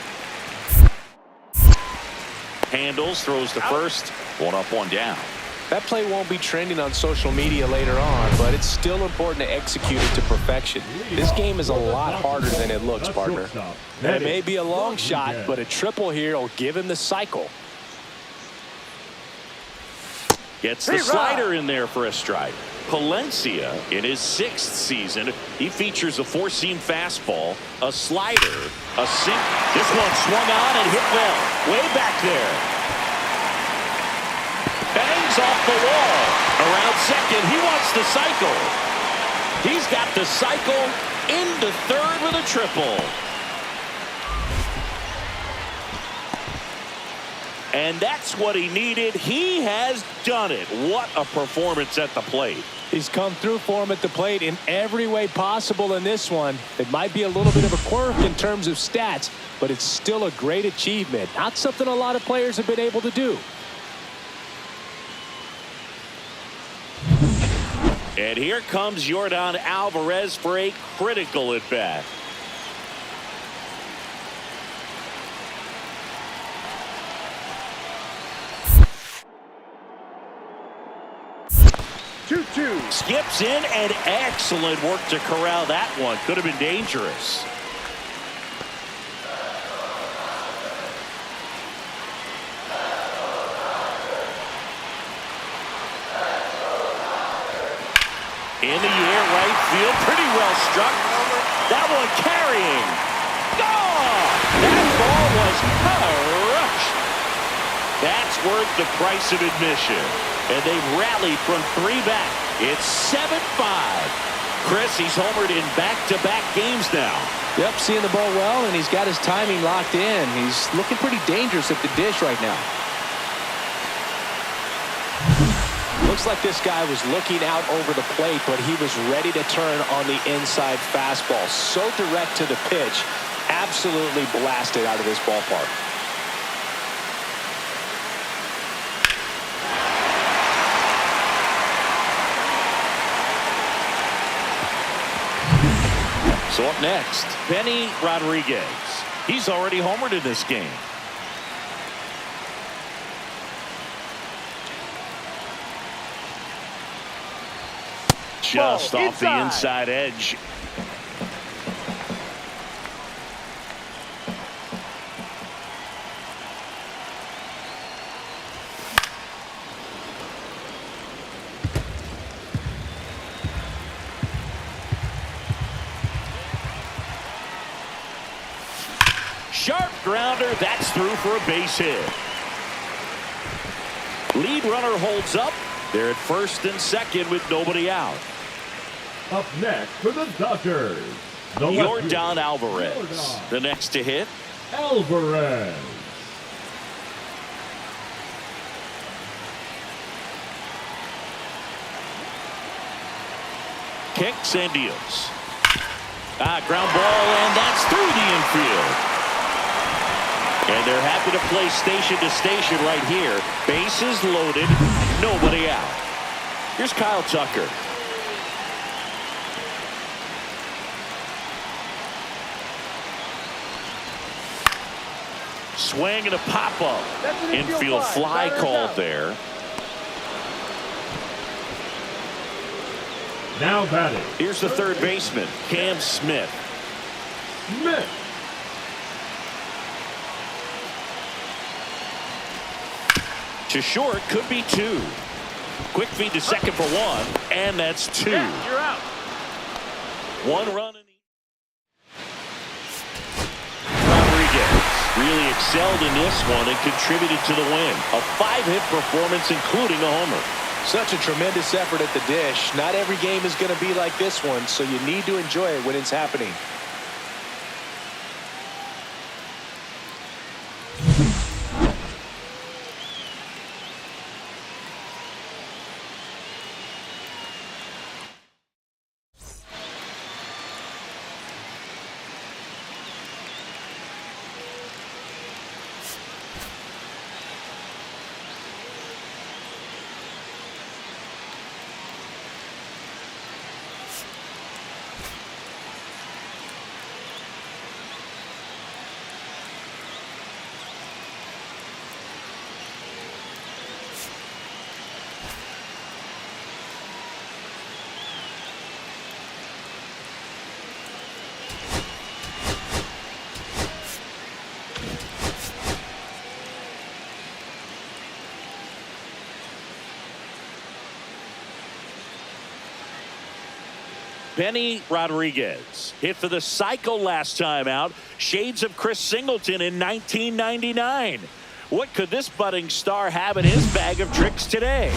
Handles, throws to first. 1 up, 1 down. That play won't be trending on social media later on, but it's still important to execute it to perfection. This game is a lot harder than it looks, partner. And it may be a long shot, but a triple here will give him the cycle. Gets the slider in there for a strike. Palencia, in his 6th season, he features a 4-seam fastball, a slider, a sink. This one swung on and hit well. Way back there. Bangs off the wall. Around second, he wants the cycle. He's got the cycle into third with a triple. And that's what he needed. He has done it. What a performance at the plate. He's come through for him at the plate in every way possible in this one. It might be a little bit of a quirk in terms of stats, but it's still a great achievement. Not something a lot of players have been able to do. And here comes Yordan Alvarez for a critical at-bat. Skips in, and excellent work to corral that one. Could have been dangerous. In the air, right field, pretty well struck. That one carrying. Oh! That ball was crushed. worth the price of admission. And they've rallied from 3 back. It's 7-5. Chris, he's homered in back-to-back games now. Yep, seeing the ball well, and he's got his timing locked in. He's looking pretty dangerous at the dish right now. Looks like this guy was looking out over the plate, but he was ready to turn on the inside fastball. So direct to the pitch, absolutely blasted out of this ballpark. So up next, Benny Rodriguez. He's already homered in this game. Just off the inside edge. Sharp grounder, that's through for a base hit. Lead runner holds up. They're at first and second with nobody out. Up next for the Dodgers, the Yordan Alvarez. The next to hit. Alvarez. Kicks and deals. Ground ball, and that's through the infield. And they're happy to play station to station right here. Bases loaded, nobody out. Here's Kyle Tucker. Swing and a pop-up. Infield fly called there. Now batting. Here's the third baseman, Cam Smith. Smith. To short, could be 2. Quick feed to second for 1, and that's 2. Yeah, you're out. 1 run in the... Rodriguez really excelled in this one and contributed to the win. A 5-hit performance, including a homer. Such a tremendous effort at the dish. Not every game is going to be like this one, so you need to enjoy it when it's happening. Benny Rodriguez hit for the cycle last time out. Shades of Chris Singleton in 1999. What could this budding star have in his bag of tricks today?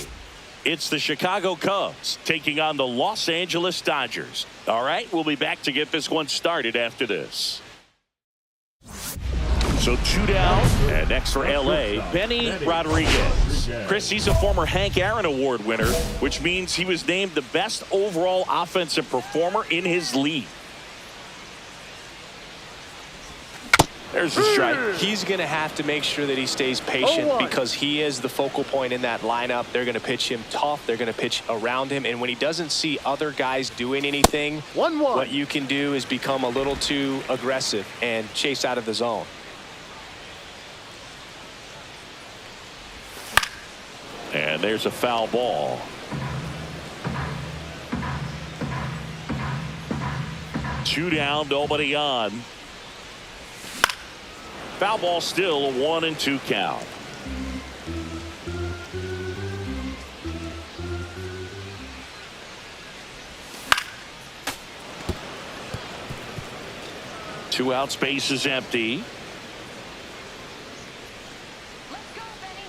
It's the Chicago Cubs taking on the Los Angeles Dodgers. All right, we'll be back to get this one started after this. So 2 down, and next for L.A., Benny Rodriguez. Chris, he's a former Hank Aaron Award winner, which means he was named the best overall offensive performer in his league. There's the strike. He's going to have to make sure that he stays patient because he is the focal point in that lineup. They're going to pitch him tough. They're going to pitch around him. And when he doesn't see other guys doing anything, what you can do is become a little too aggressive and chase out of the zone. And there's a foul ball. Two down, nobody on. Foul ball still, a 1-2 count. Two out, space is empty. Let's go, Benny.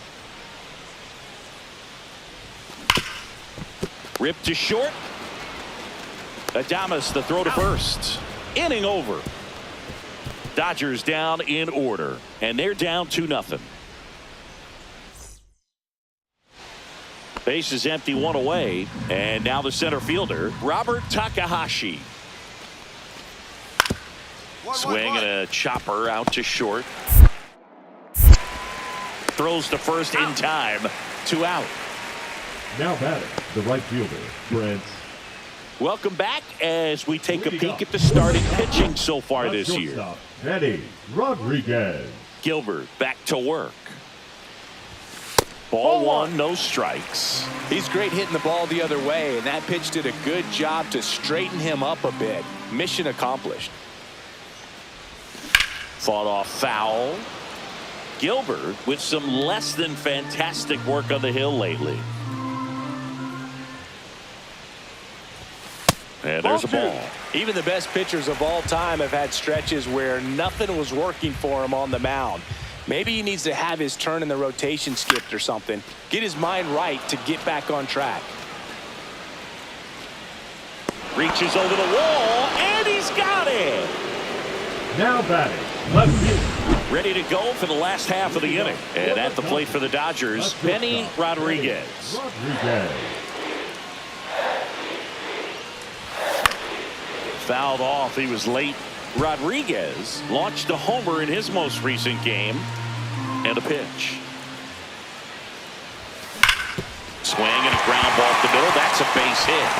Ripped to short. Adames the throw to first. Inning over. Dodgers down in order, and they're down 2-0. Base is empty, one away, and now the center fielder, Robert Takahashi. Swing and a chopper out to short. Throws to first in time. 2 out. Now batting, the right fielder, Brent. Welcome back as we take a peek at the starting pitching so far this year. Eddie Rodriguez. Gilbert back to work. Ball one, no strikes. He's great hitting the ball the other way, and that pitch did a good job to straighten him up a bit. Mission accomplished. Fought off foul. Gilbert with some less than fantastic work on the hill lately. And there's a ball. Even the best pitchers of all time have had stretches where nothing was working for him on the mound. Maybe he needs to have his turn in the rotation skipped or something. Get his mind right to get back on track. Reaches over the wall, and he's got it. Now batting, left field. Ready to go for the last half of the inning. And at the plate for the Dodgers, Benny Rodriguez. Fouled off. He was late. Rodriguez launched a homer in his most recent game. And a pitch. Swing and a ground ball up the middle. That's a base hit.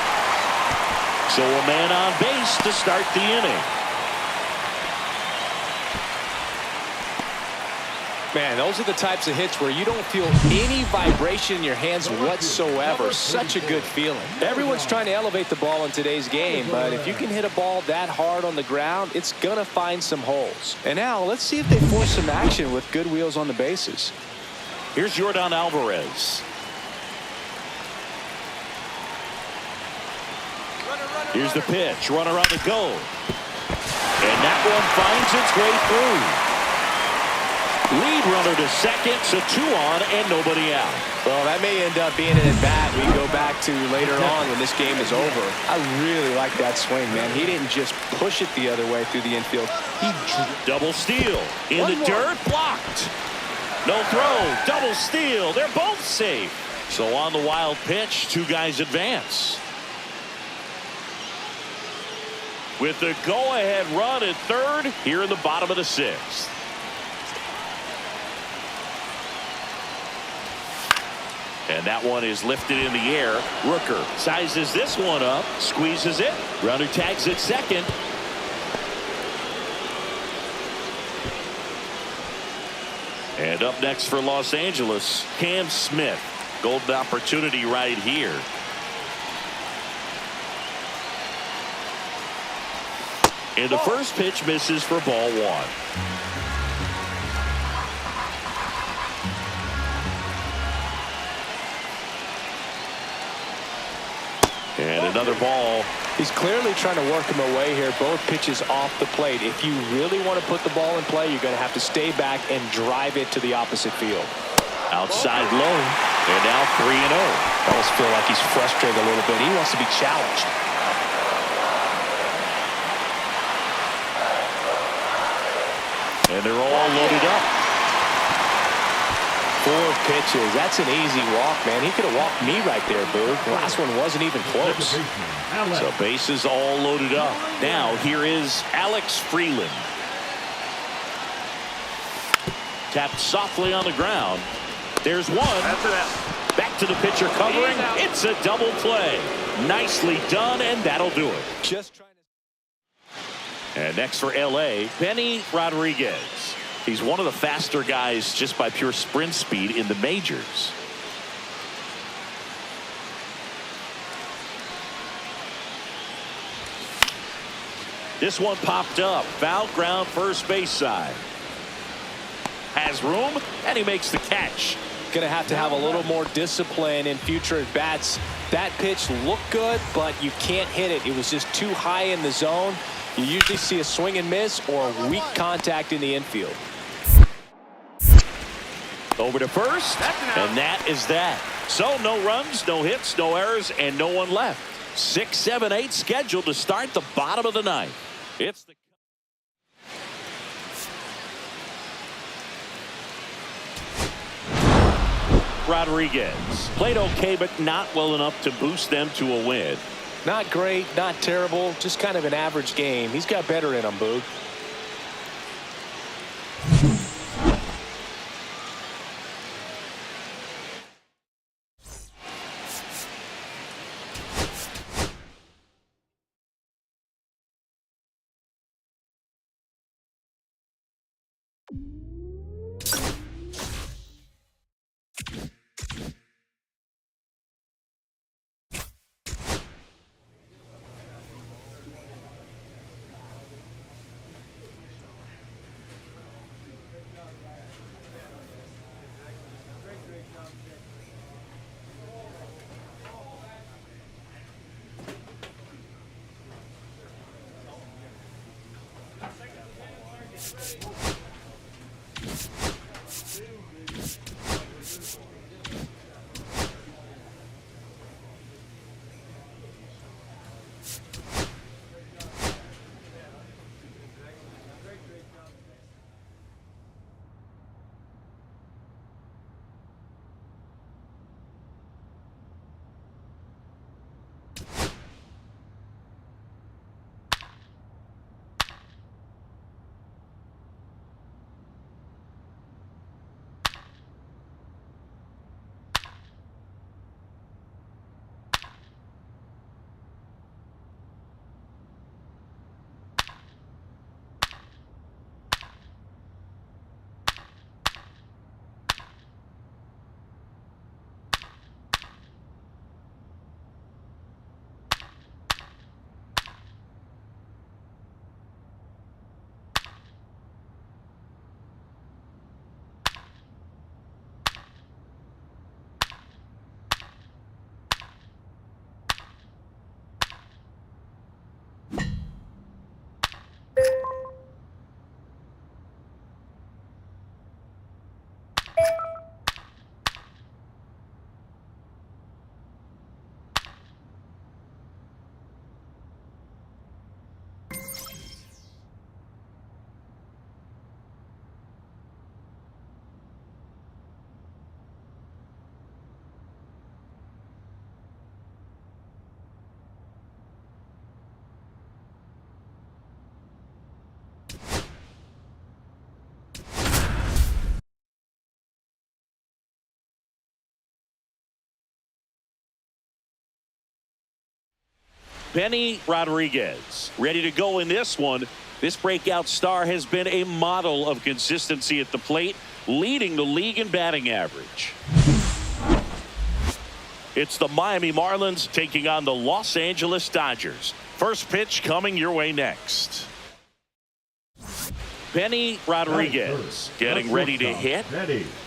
So a man on base to start the inning. Man, those are the types of hits where you don't feel any vibration in your hands whatsoever. Such a good feeling. Everyone's trying to elevate the ball in today's game, but if you can hit a ball that hard on the ground, it's going to find some holes. And now let's see if they force some action with good wheels on the bases. Here's Jordan Alvarez. Here's the pitch. Runner on the go. And that one finds its way through. Lead runner to second, so 2 on and nobody out. Well, that may end up being an at-bat we go back to later on when this game is over. I really like that swing, man. He didn't just push it the other way through the infield. He double steal. In the dirt, blocked. No throw, double steal. They're both safe. So on the wild pitch, 2 guys advance. With the go-ahead run at third here in the bottom of the 6th. And that one is lifted in the air. Rooker sizes this one up, squeezes it. Runner tags at second. And up next for Los Angeles, Cam Smith. Golden opportunity right here. And the first pitch misses for ball 1. And another ball. He's clearly trying to work him away here. Both pitches off the plate. If you really want to put the ball in play, you're going to have to stay back and drive it to the opposite field. Outside low. And now 3-0. I almost feel like he's frustrated a little bit. He wants to be challenged. And they're all loaded up. 4 pitches. That's an easy walk, man. He could have walked me right there, Boo. The last one wasn't even close. So bases all loaded up. Now here is Alex Freeland. Tapped softly on the ground. There's one. Back to the pitcher covering. It's a double play. Nicely done, and that'll do it. Just trying to... And next for L.A., Benny Rodriguez. He's one of the faster guys just by pure sprint speed in the majors. This one popped up. Foul ground first base side. Has room, and he makes the catch. Going to have a little more discipline in future at-bats. That pitch looked good, but you can't hit it. It was just too high in the zone. You usually see a swing and miss or weak contact in the infield. Over to first, and that is that. So no runs, no hits, no errors, and no one left. 6, 7, 8 scheduled to start the bottom of the ninth. It's the Rodriguez played okay, but not well enough to boost them to a win. Not great, not terrible, just kind of an average game. He's got better in him, Boog. Benny Rodriguez ready to go in this one. This breakout star has been a model of consistency at the plate, leading the league in batting average. It's the Miami Marlins taking on the Los Angeles Dodgers. First pitch coming your way next. Benny Rodriguez getting ready to hit.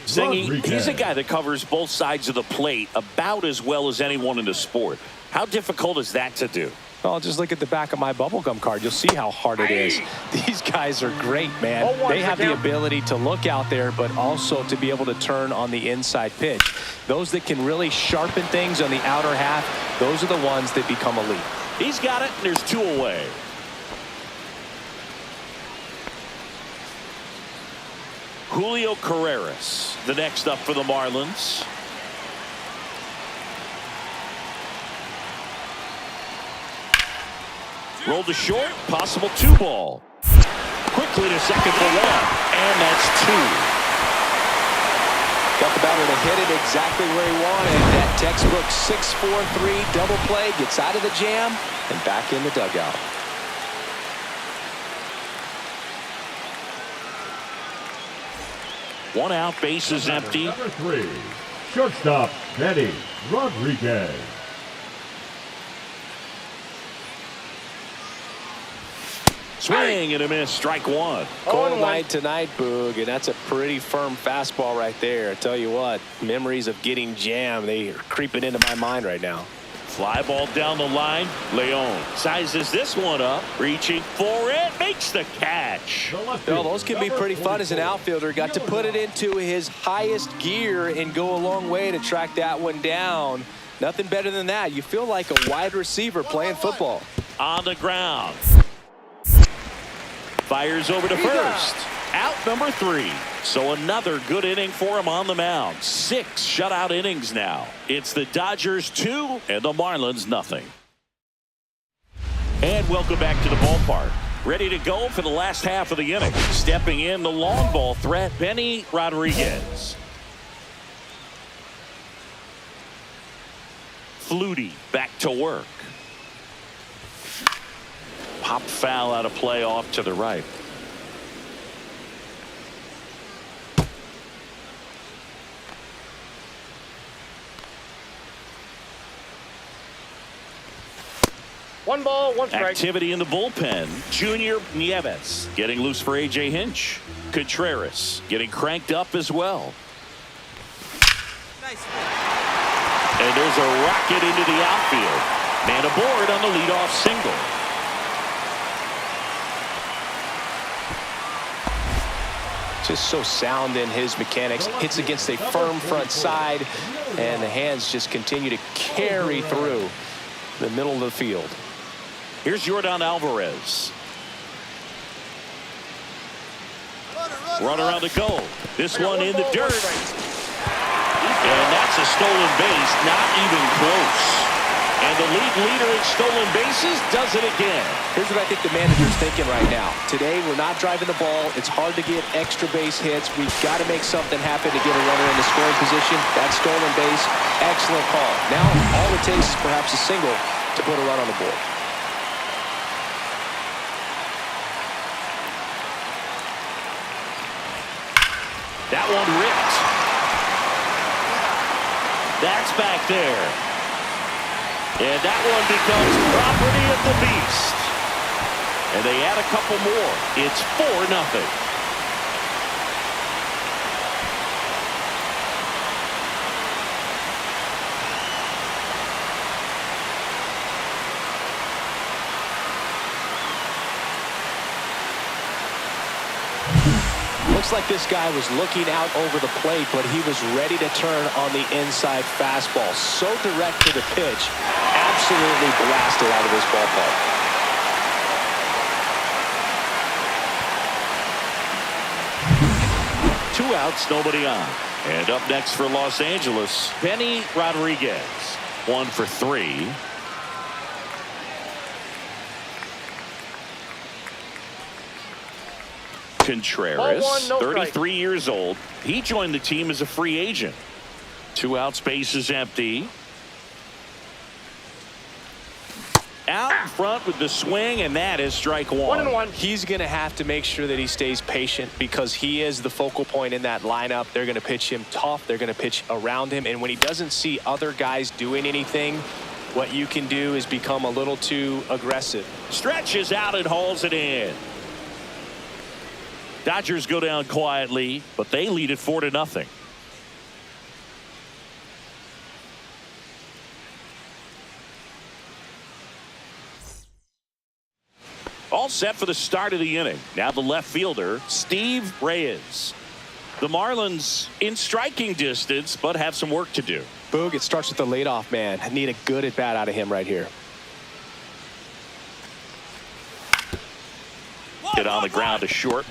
Singy, he's a guy that covers both sides of the plate about as well as anyone in the sport. How difficult is that to do? Well, just look at the back of my bubblegum card. You'll see how hard it is. These guys are great, man. They have the ability to look out there, but also to be able to turn on the inside pitch. Those that can really sharpen things on the outer half, those are the ones that become elite. He's got it, and there's 2 away. Julio Carreras, the next up for the Marlins. Rolled to short, possible 2-ball. Quickly to second for 1, and that's 2. Got the batter to hit it exactly where he wanted. That textbook 6-4-3 double play, gets out of the jam and back in the dugout. One out, base is empty. Number 3, shortstop Benny Rodriguez. Swing and a miss, strike 1. Cold night tonight, Boog, and that's a pretty firm fastball right there. I tell you what, memories of getting jammed, they are creeping into my mind right now. Fly ball down the line. Leon sizes this one up, reaching for it, makes the catch. Well, those can be pretty fun as an outfielder. Got to put it into his highest gear and go a long way to track that one down. Nothing better than that. You feel like a wide receiver playing football. On the ground. Fires over to first. Out number 3. So another good inning for him on the mound. 6 shutout innings now. It's the Dodgers 2 and the Marlins nothing. And welcome back to the ballpark. Ready to go for the last half of the inning. Stepping in the long ball threat, Benny Rodriguez. Flutie back to work. Pop foul out of play off to the right. One ball, one strike. Activity in the bullpen. Junior Nieves getting loose for A.J. Hinch. Contreras getting cranked up as well. Nice. And there's a rocket into the outfield. Man aboard on the leadoff single. Just so sound in his mechanics. Hits against a firm front side, and the hands just continue to carry through the middle of the field. Here's Yordan Alvarez. Runner on the go. This one in the dirt. And that's a stolen base, not even close. And the league leader in stolen bases does it again. Here's what I think the manager's thinking right now. Today, we're not driving the ball. It's hard to get extra base hits. We've got to make something happen to get a runner in the scoring position. That stolen base, excellent call. Now, all it takes is perhaps a single to put a run on the board. That one ripped. That's back there. And that one becomes property of the beast. And they add a couple more. It's 4-0. Looks like this guy was looking out over the plate, but he was ready to turn on the inside fastball. So direct to the pitch. Absolutely blasted out of this ballpark. Two outs, nobody on. And up next for Los Angeles, Benny Rodriguez. 1 for 3. Contreras, Ball one, no 33 strike. years old. He joined the team as a free agent. 2 outs, base is empty. Out in front with the swing, and that is strike 1. 1-1. He's going to have to make sure that he stays patient because he is the focal point in that lineup. They're going to pitch him tough. They're going to pitch around him. And when he doesn't see other guys doing anything, what you can do is become a little too aggressive. Stretches out and hauls it in. Dodgers go down quietly, but they lead it 4-0. All set for the start of the inning. Now the left fielder, Steve Reyes. The Marlins in striking distance, but have some work to do. Boog, it starts with the leadoff man. I need a good at-bat out of him right here. Get on the ground to short.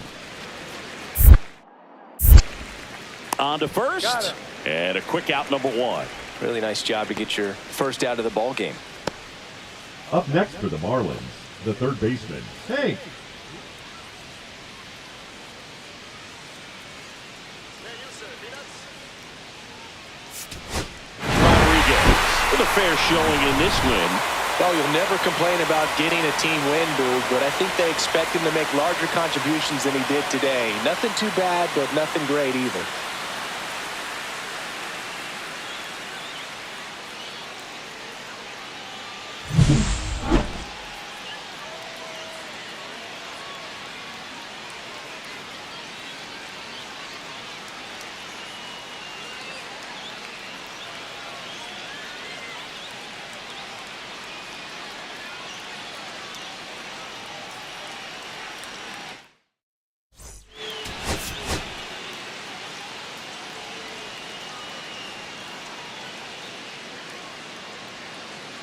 On to first. And a quick out, number 1. Really nice job to get your first out of the ball game. Up next for the Marlins, the third baseman, Hank. Rodriguez with a fair showing in this win. Well, you'll never complain about getting a team win, Boog, but I think they expect him to make larger contributions than he did today. Nothing too bad, but nothing great either.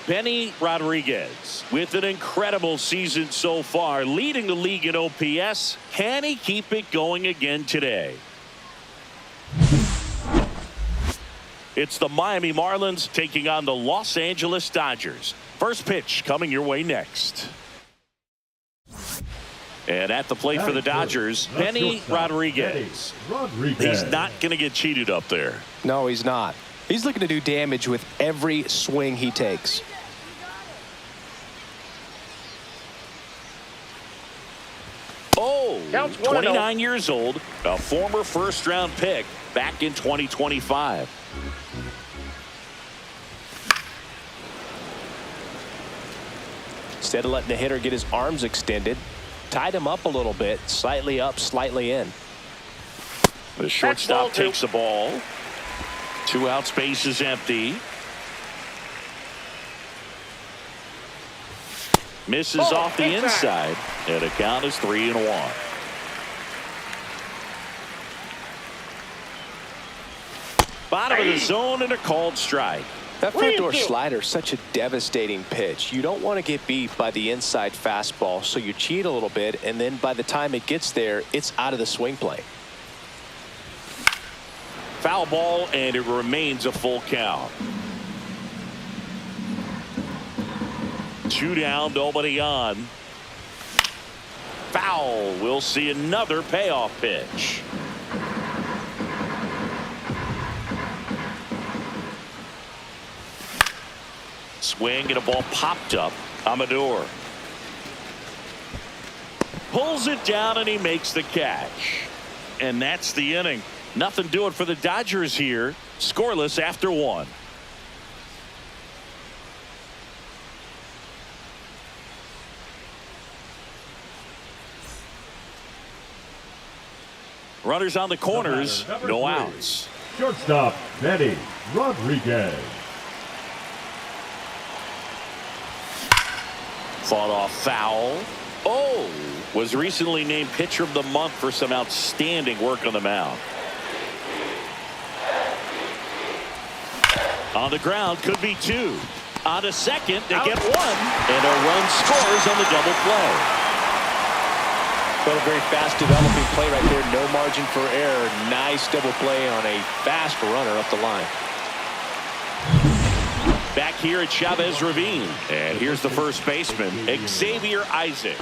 Benny Rodriguez with an incredible season so far, leading the league in OPS. Can he keep it going again today? It's the Miami Marlins taking on the Los Angeles Dodgers. First pitch coming your way next. And at the plate for the Dodgers, Benny Rodriguez. He's not going to get cheated up there. No, he's not. He's looking to do damage with every swing he takes. Oh, Counts 29 years old, a former first-round pick back in 2025. Instead of letting the hitter get his arms extended, tied him up a little bit, slightly up, slightly in. The shortstop takes the ball. 2 outs, base is empty. Misses off the inside, and the count is 3-1. Bottom of the zone and a called strike. That front door slider is such a devastating pitch. You don't want to get beat by the inside fastball, so you cheat a little bit, and then by the time it gets there, it's out of the swing plane. Foul ball, and it remains a full count. 2 down, nobody on. Foul. We'll see another payoff pitch. Swing and a ball popped up. Amador pulls it down and he makes the catch. And that's the inning. Nothing doing for the Dodgers here. Scoreless after 1. Runners on the corners, no outs. Shortstop, Benny Rodriguez. Fought off foul. Oh, was recently named pitcher of the month for some outstanding work on the mound. On the ground, could be 2. On a second, they get 1. And a run scores on the double play. But a very fast developing play right there. No margin for error. Nice double play on a fast runner up the line. Back here at Chavez Ravine. And here's the first baseman, Xavier Isaac.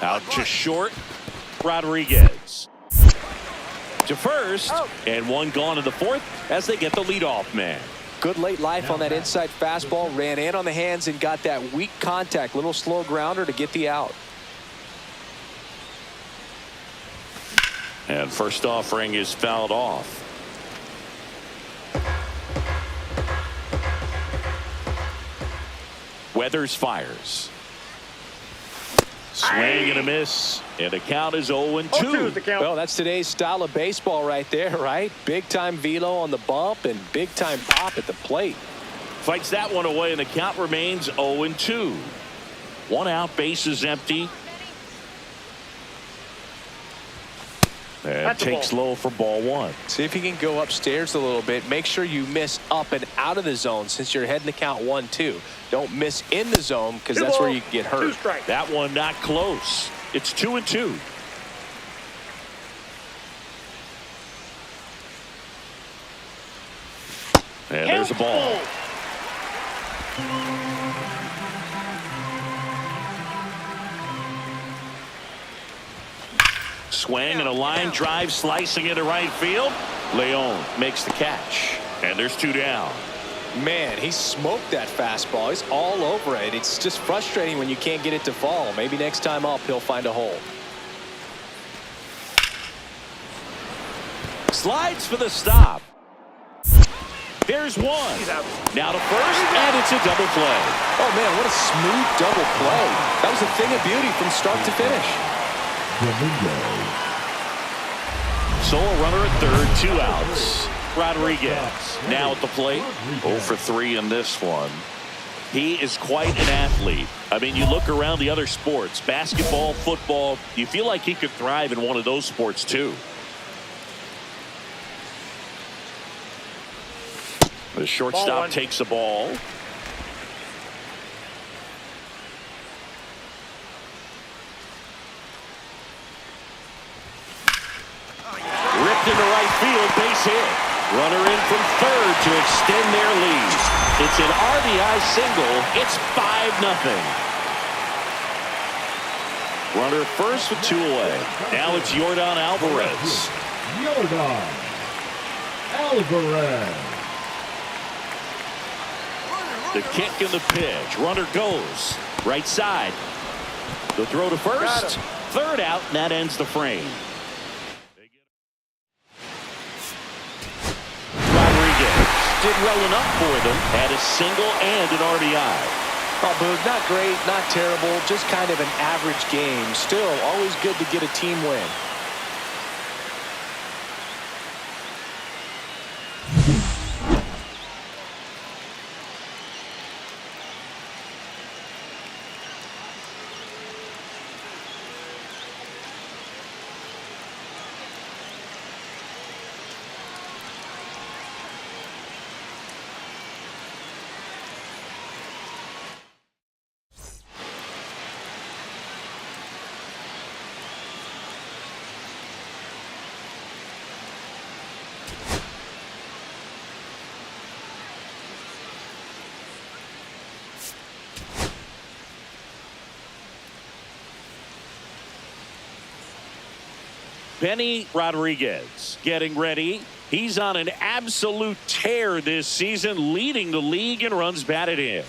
Out to short, Rodriguez. To first, and 1 gone in the 4th as they get the leadoff man. Good late life on that inside fastball. Ran in on the hands and got that weak contact. Little slow grounder to get the out. And first offering is fouled off. Weathers fires. Swing and a miss. And the count is 0-2. Well, that's today's style of baseball right there, right? Big time velo on the bump and big time pop at the plate. Fights that one away, and the count remains 0-2. 1 out, base is empty. And takes low for ball 1. See if you can go upstairs a little bit. Make sure you miss up and out of the zone since you're heading to count 1-2. Don't miss in the zone because that's where you get hurt. That one not close. It's 2-2. And there's a ball. Swing and a line drive slicing into right field. Leon makes the catch. And there's 2 down. Man, he smoked that fastball. He's all over it. It's just frustrating when you can't get it to fall. Maybe next time up he'll find a hole. Slides for the stop. There's 1. Now to first, and it's a double play. Oh, man, what a smooth double play. That was a thing of beauty from start to finish. So a runner at third, 2 outs. Rodriguez now at the plate. 0 for 3 in this one. He is quite an athlete. I mean, you look around the other sports, basketball, football, you feel like he could thrive in one of those sports too. The shortstop takes the ball. Ripped into right field, base hit. Runner in from third to extend their lead. It's an RBI single. It's 5-0. Runner first with 2 away. Now it's Yordan Alvarez. Yordan Alvarez. The kick and the pitch. Runner goes. Right side. The throw to first. Third out, and that ends the frame. Did well enough for them. Had a single and an RBI. Oh, Boog, not great, not terrible, just kind of an average game. Still, always good to get a team win. Benny Rodriguez getting ready. He's on an absolute tear this season, leading the league in runs batted in.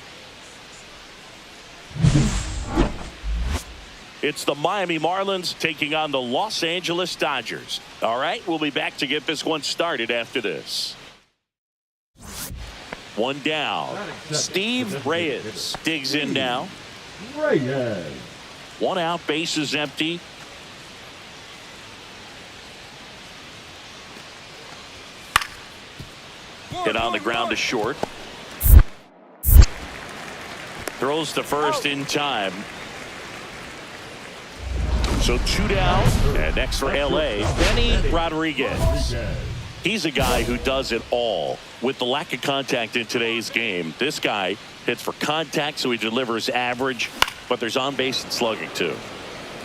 It's the Miami Marlins taking on the Los Angeles Dodgers. All right, we'll be back to get this one started after this. One down. Steve Reyes digs in now. Reyes. One out, bases empty. Hit on the ground to short. Throws to first in time. So 2 down. And next for LA, Benny Rodriguez. He's a guy who does it all. With the lack of contact in today's game, this guy hits for contact, so he delivers average, but there's on base and slugging too.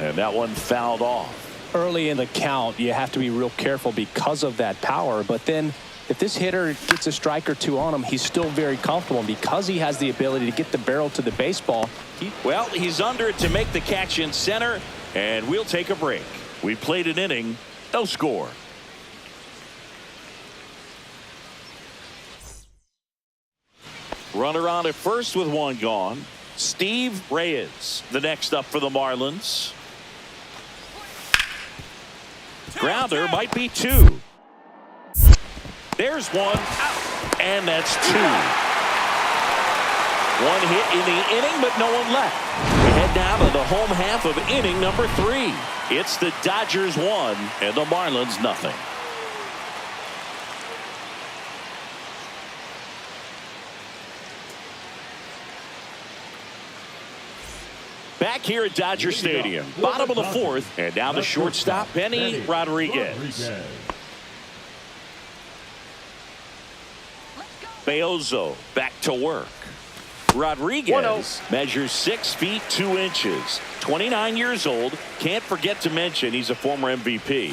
And that one fouled off. Early in the count, you have to be real careful because of that power, but then if this hitter gets a strike or two on him, he's still very comfortable. And because he has the ability to get the barrel to the baseball. Well, he's under it to make the catch in center, and we'll take a break. We played an inning, no score. Runner on at first with 1 gone. Steve Reyes, the next up for the Marlins. Grounder might be 2. There's 1, and that's 2. 1 hit in the inning, but no one left. We head now to the home half of inning number 3. It's the Dodgers 1 and the Marlins nothing. Back here at Dodger Stadium, bottom of the 4th, and now the shortstop, Benny Rodriguez. Beozo back to work. Rodriguez measures 6 feet 2 inches. 29 years old. Can't forget to mention he's a former MVP.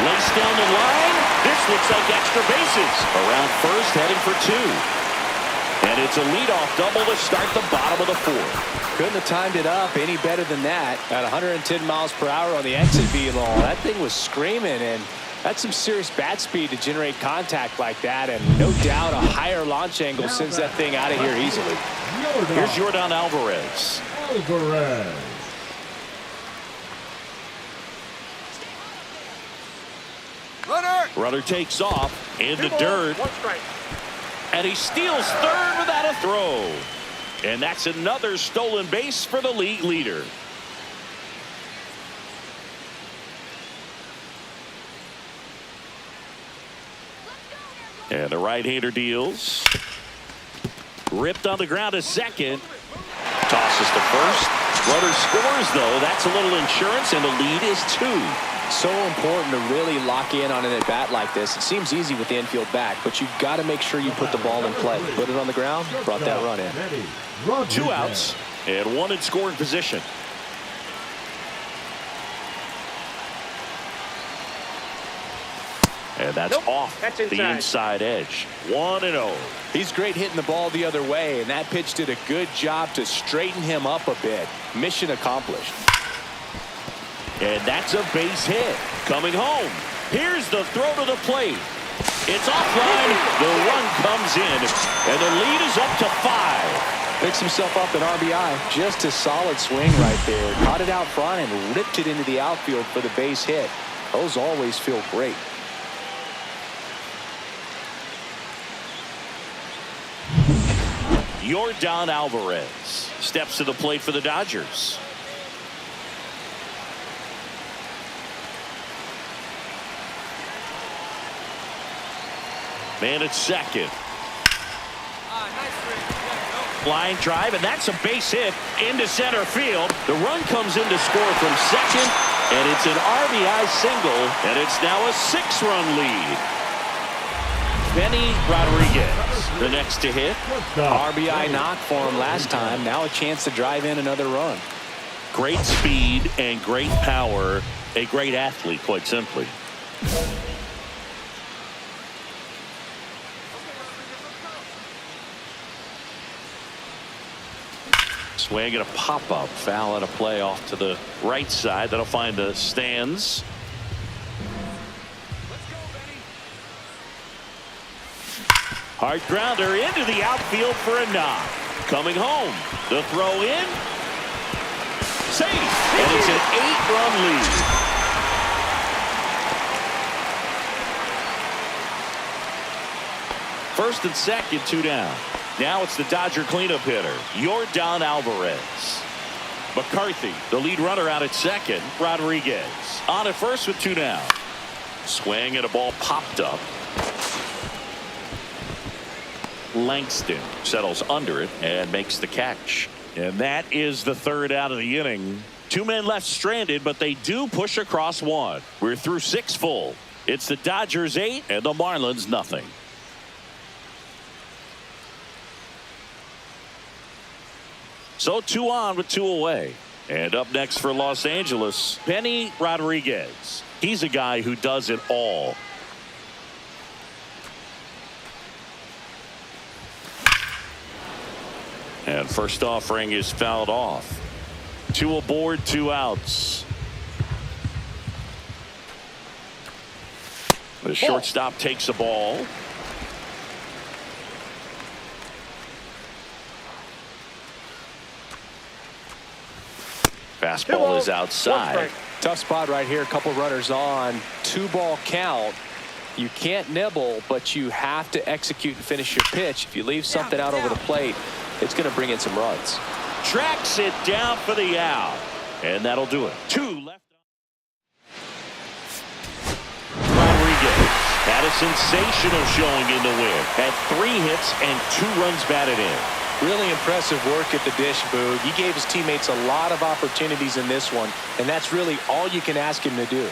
Laced down the line. This looks like extra bases. Around first, heading for 2. And it's a leadoff double to start the bottom of the 4th. Couldn't have timed it up any better than that. At 110 miles per hour on the exit velo. That thing was screaming, and that's some serious bat speed to generate contact like that. And no doubt a higher launch angle sends that thing out of here easily. Here's Yordan Alvarez. Runner takes off in the dirt. 1 strike. And he steals third without a throw. And that's another stolen base for the league leader. And the right-hander deals. Ripped on the ground to second. Tosses to first. Runner scores, though. That's a little insurance, and the lead is 2. So important to really lock in on an at-bat like this. It seems easy with the infield back, but you've got to make sure you put the ball in play. Put it on the ground, brought that run in. 2 outs and 1 in scoring position. And that's off That's the inside edge. 1-0. He's great hitting the ball the other way, and that pitch did a good job to straighten him up a bit. Mission accomplished. And that's a base hit. Coming home. Here's the throw to the plate. It's offline. The run comes in, and the lead is up to 5. Picks himself up an RBI. Just a solid swing right there. Caught it out front and ripped it into the outfield for the base hit. Those always feel great. Yordan Alvarez steps to the plate for the Dodgers. Man at second. Line drive, and that's a base hit into center field. The run comes in to score from second, and it's an RBI single, and it's now a 6-run lead. Benny Rodriguez, the next to hit. RBI knock for him last time. Now a chance to drive in another run. Great speed and great power. A great athlete, quite simply. Swing and a pop-up. Foul and a play off to the right side. That'll find the stands. Hard grounder into the outfield for a knock. Coming home. The throw in. Safe. And it's an 8-run lead. First and second, 2 down. Now it's the Dodger cleanup hitter, Yordan Alvarez. McCarthy, the lead runner out at second. Rodriguez on at first with 2 down. Swing and a ball popped up. Langston settles under it and makes the catch. And that is the 3rd out of the inning. 2 men left stranded, but they do push across 1. We're through 6 full. It's the Dodgers 8 and the Marlins nothing. So 2 on with 2 away. And up next for Los Angeles, Benny Rodriguez. He's a guy who does it all. And first offering is fouled off. 2 aboard, 2 outs. The shortstop takes the ball. Fastball is outside. Tough spot right here. A couple runners on. 2-ball count. You can't nibble, but you have to execute and finish your pitch. If you leave something out over the plate, it's going to bring in some runs. Tracks it down for the out. And that'll do it. 2 left. Rodriguez had a sensational showing in the win. Had 3 hits and 2 runs batted in. Really impressive work at the dish, Boog. He gave his teammates a lot of opportunities in this one, and that's really all you can ask him to do.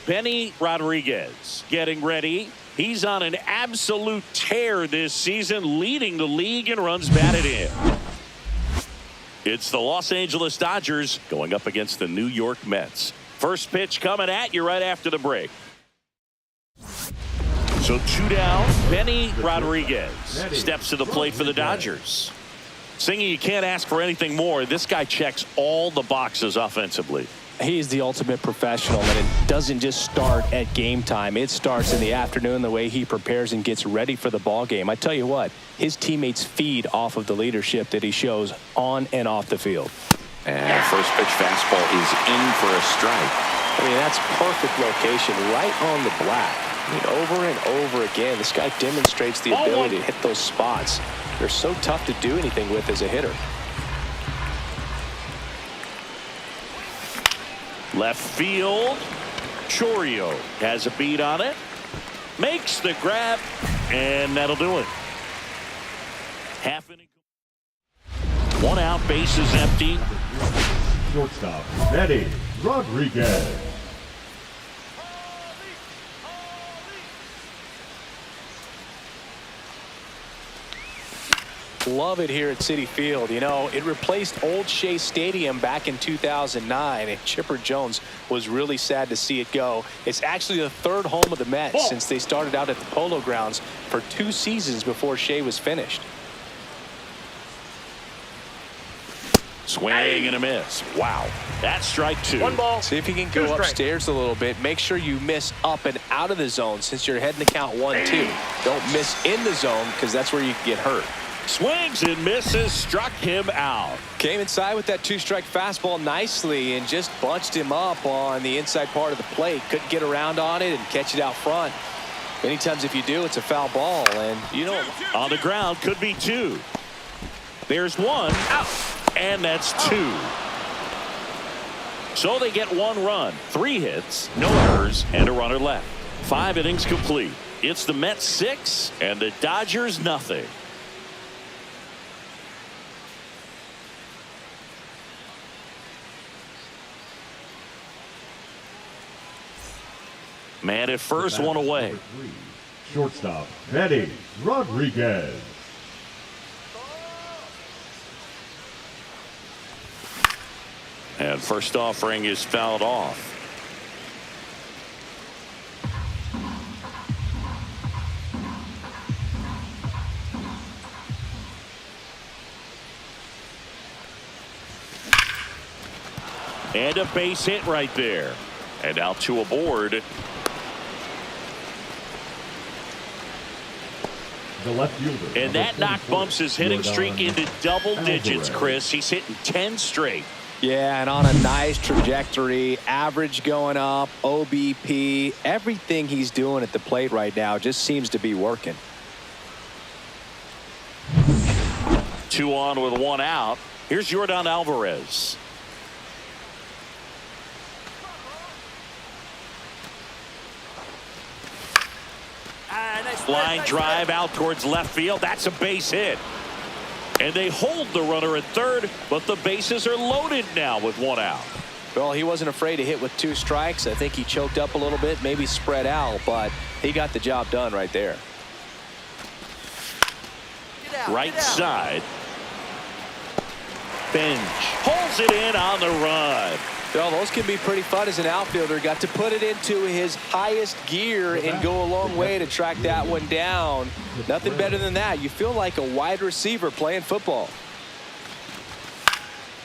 Benny Rodriguez getting ready. He's on an absolute tear this season, leading the league in runs batted in. It's the Los Angeles Dodgers going up against the New York Mets. First pitch coming at you right after the break. So 2 down. Benny Rodriguez steps to the plate for the Dodgers. Singing, you can't ask for anything more. This guy checks all the boxes offensively. He's the ultimate professional, and it doesn't just start at game time. It starts in the afternoon, the way he prepares and gets ready for the ball game. I tell you what, his teammates feed off of the leadership that he shows on and off the field. And first pitch fastball is in for a strike. I mean, that's perfect location, right on the black. I mean, over and over again, this guy demonstrates the ability to hit those spots. They're so tough to do anything with as a hitter. Left field. Chourio has a beat on it. Makes the grab. And that'll do it. Half inning. 1 out. Bases empty. Shortstop, Benny Rodriguez. Love it here at Citi Field. You know, it replaced Old Shea Stadium back in 2009, and Chipper Jones was really sad to see it go. It's actually the 3rd home of the Mets since they started out at the Polo Grounds for 2 seasons before Shea was finished. Swing and a miss. Wow. That's strike 2. 1 ball. See if you can go upstairs a little bit. Make sure you miss up and out of the zone since you're heading to count 1-2. Don't miss in the zone because that's where you can get hurt. Swings and misses, struck him out. Came inside with that 2-strike fastball nicely and just bunched him up on the inside part of the plate. Couldn't get around on it and catch it out front. Many times if you do, it's a foul ball. And you know, on the ground could be 2. There's 1 out, and that's 2. So they get 1 run, 3 hits, no errors, and a runner left. 5 innings complete. It's the Mets 6 and the Dodgers nothing. Man at first, 1 away. Shortstop, Benny Rodriguez. And first offering is fouled off. And a base hit right there. And out to aboard. The left fielder. And that knock bumps his hitting streak into double digits, Chris. He's hitting 10 straight. yeah, and on a nice trajectory, average going up, OBP, everything he's doing at the plate right now just seems to be working. 2 on with 1 out. Here's Yordan Alvarez. Line drive out towards left field. That's a base hit. And they hold the runner at third, but the bases are loaded now with 1 out. Well, he wasn't afraid to hit with 2 strikes. I think he choked up a little bit, maybe spread out, but he got the job done right there. Right side. Bench pulls it in on the run. Well, those can be pretty fun as an outfielder. Got to put it into his highest gear and go a long way to track that one down. Nothing better than that. You feel like a wide receiver playing football.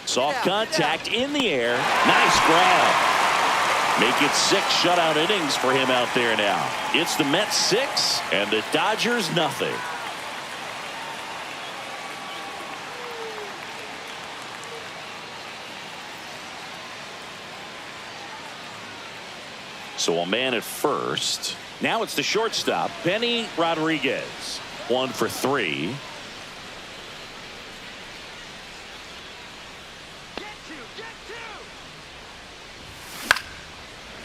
Soft contact in the air. Nice grab. Make it 6 shutout innings for him out there now. It's the Mets 6 and the Dodgers nothing. So a man at first. Now it's the shortstop, Benny Rodriguez. 1 for 3.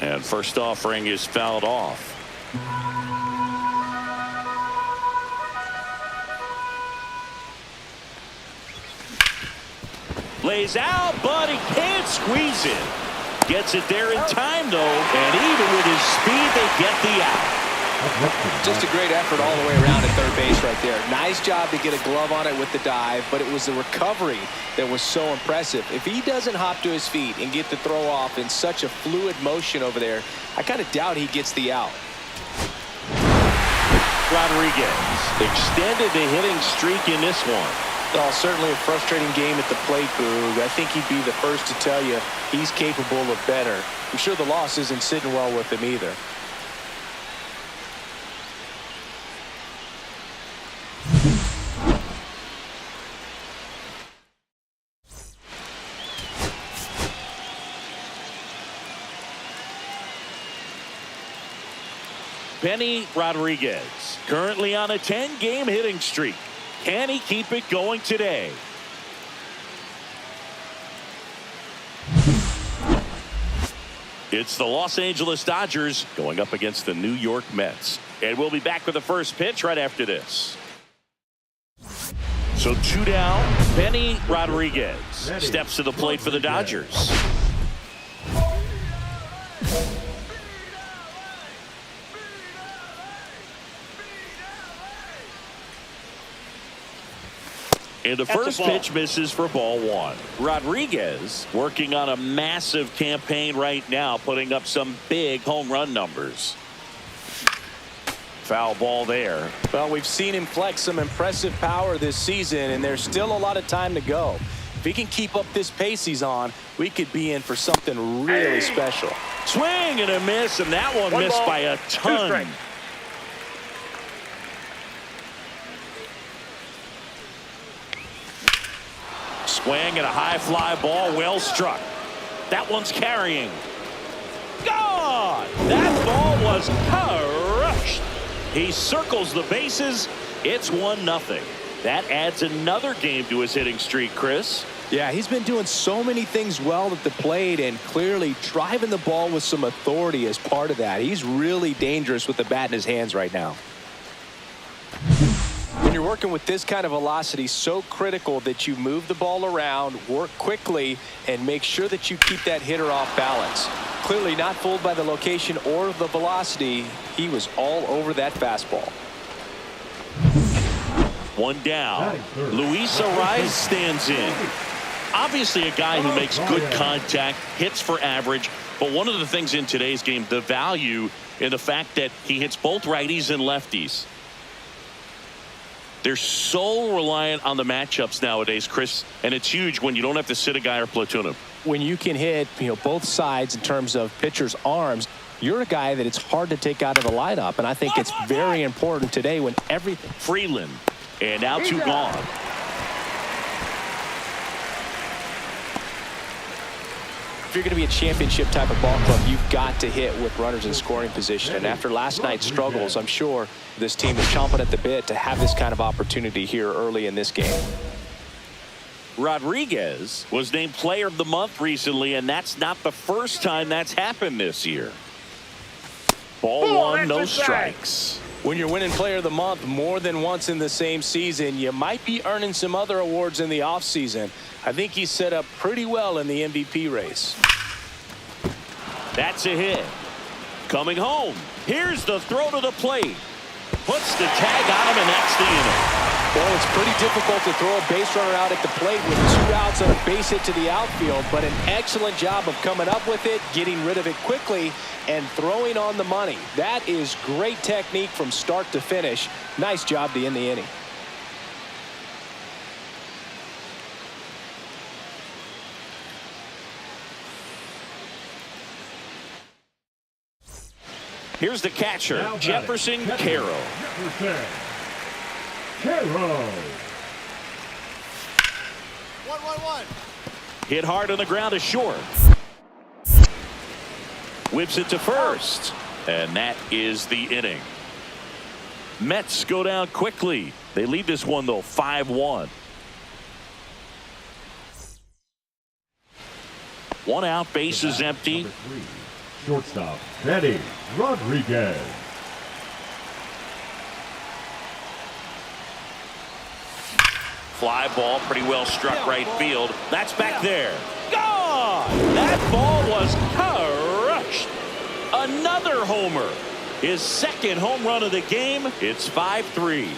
And first offering is fouled off. Lays out, but he can't squeeze it. Gets it there in time, though, and even with his speed, they get the out. Just a great effort all the way around at third base right there. Nice job to get a glove on it with the dive, but it was the recovery that was so impressive. If he doesn't hop to his feet and get the throw off in such a fluid motion over there, I kind of doubt he gets the out. Rodriguez extended the hitting streak in this one. Well, certainly a frustrating game at the plate, Boog. I think he'd be the first to tell you he's capable of better. I'm sure the loss isn't sitting well with him either. Benny Rodriguez currently on a 10-game hitting streak. Can he keep it going today? It's the Los Angeles Dodgers going up against the New York Mets. And we'll be back with the first pitch right after this. So 2 down, Benny Rodriguez steps to the plate for the Dodgers. And the first pitch misses for ball 1. Rodriguez working on a massive campaign right now, putting up some big home run numbers. Foul ball there. Well, we've seen him flex some impressive power this season, and there's still a lot of time to go. If he can keep up this pace he's on, we could be in for something really special. Swing and a miss, and that one missed by a ton. Swing and a high fly ball, well struck. That one's carrying. Gone! That ball was crushed. He circles the bases. It's 1-0. That adds another game to his hitting streak, Chris. Yeah, he's been doing so many things well at the plate and clearly driving the ball with some authority as part of that. He's really dangerous with the bat in his hands right now. When you're working with this kind of velocity, so critical that you move the ball around, work quickly, and make sure that you keep that hitter off balance. Clearly not fooled by the location or the velocity. He was all over that fastball. 1 down. Luis Ariz stands in. Obviously a guy who makes good contact, hits for average, but one of the things in today's game, the value in the fact that he hits both righties and lefties. They're so reliant on the matchups nowadays, Chris, and it's huge when you don't have to sit a guy or platoon him. When you can hit, both sides in terms of pitchers' arms, you're a guy that it's hard to take out of the lineup, and I think it's very important today when everything. Freeland, and now 2 gone. If you're going to be a championship type of ball club, you've got to hit with runners in scoring position. And after last night's struggles, I'm sure this team is chomping at the bit to have this kind of opportunity here early in this game. Rodriguez was named Player of the Month recently, and that's not the first time that's happened this year. Ball 1, no strikes. When you're winning Player of the Month more than once in the same season, you might be earning some other awards in the offseason. I think he's set up pretty well in the MVP race. That's a hit. Coming home. Here's the throw to the plate. Puts the tag on him, and that's the inning. Well, it's pretty difficult to throw a base runner out at the plate with 2 outs on a base hit to the outfield, but an excellent job of coming up with it, getting rid of it quickly, and throwing on the money. That is great technique from start to finish. Nice job to end the inning. Here's the catcher, Now Jefferson batting, Carroll. Jefferson Carroll. 1-1-1. Hit hard on the ground to short. Whips it to first. And that is the inning. Mets go down quickly. They lead this one, though, 5-1. One out, bases empty. Number 3, shortstop, Benny Rodriguez. Fly ball, pretty well struck right field. That's back there. Gone! That ball was crushed. Another homer. His second home run of the game. It's 5-3.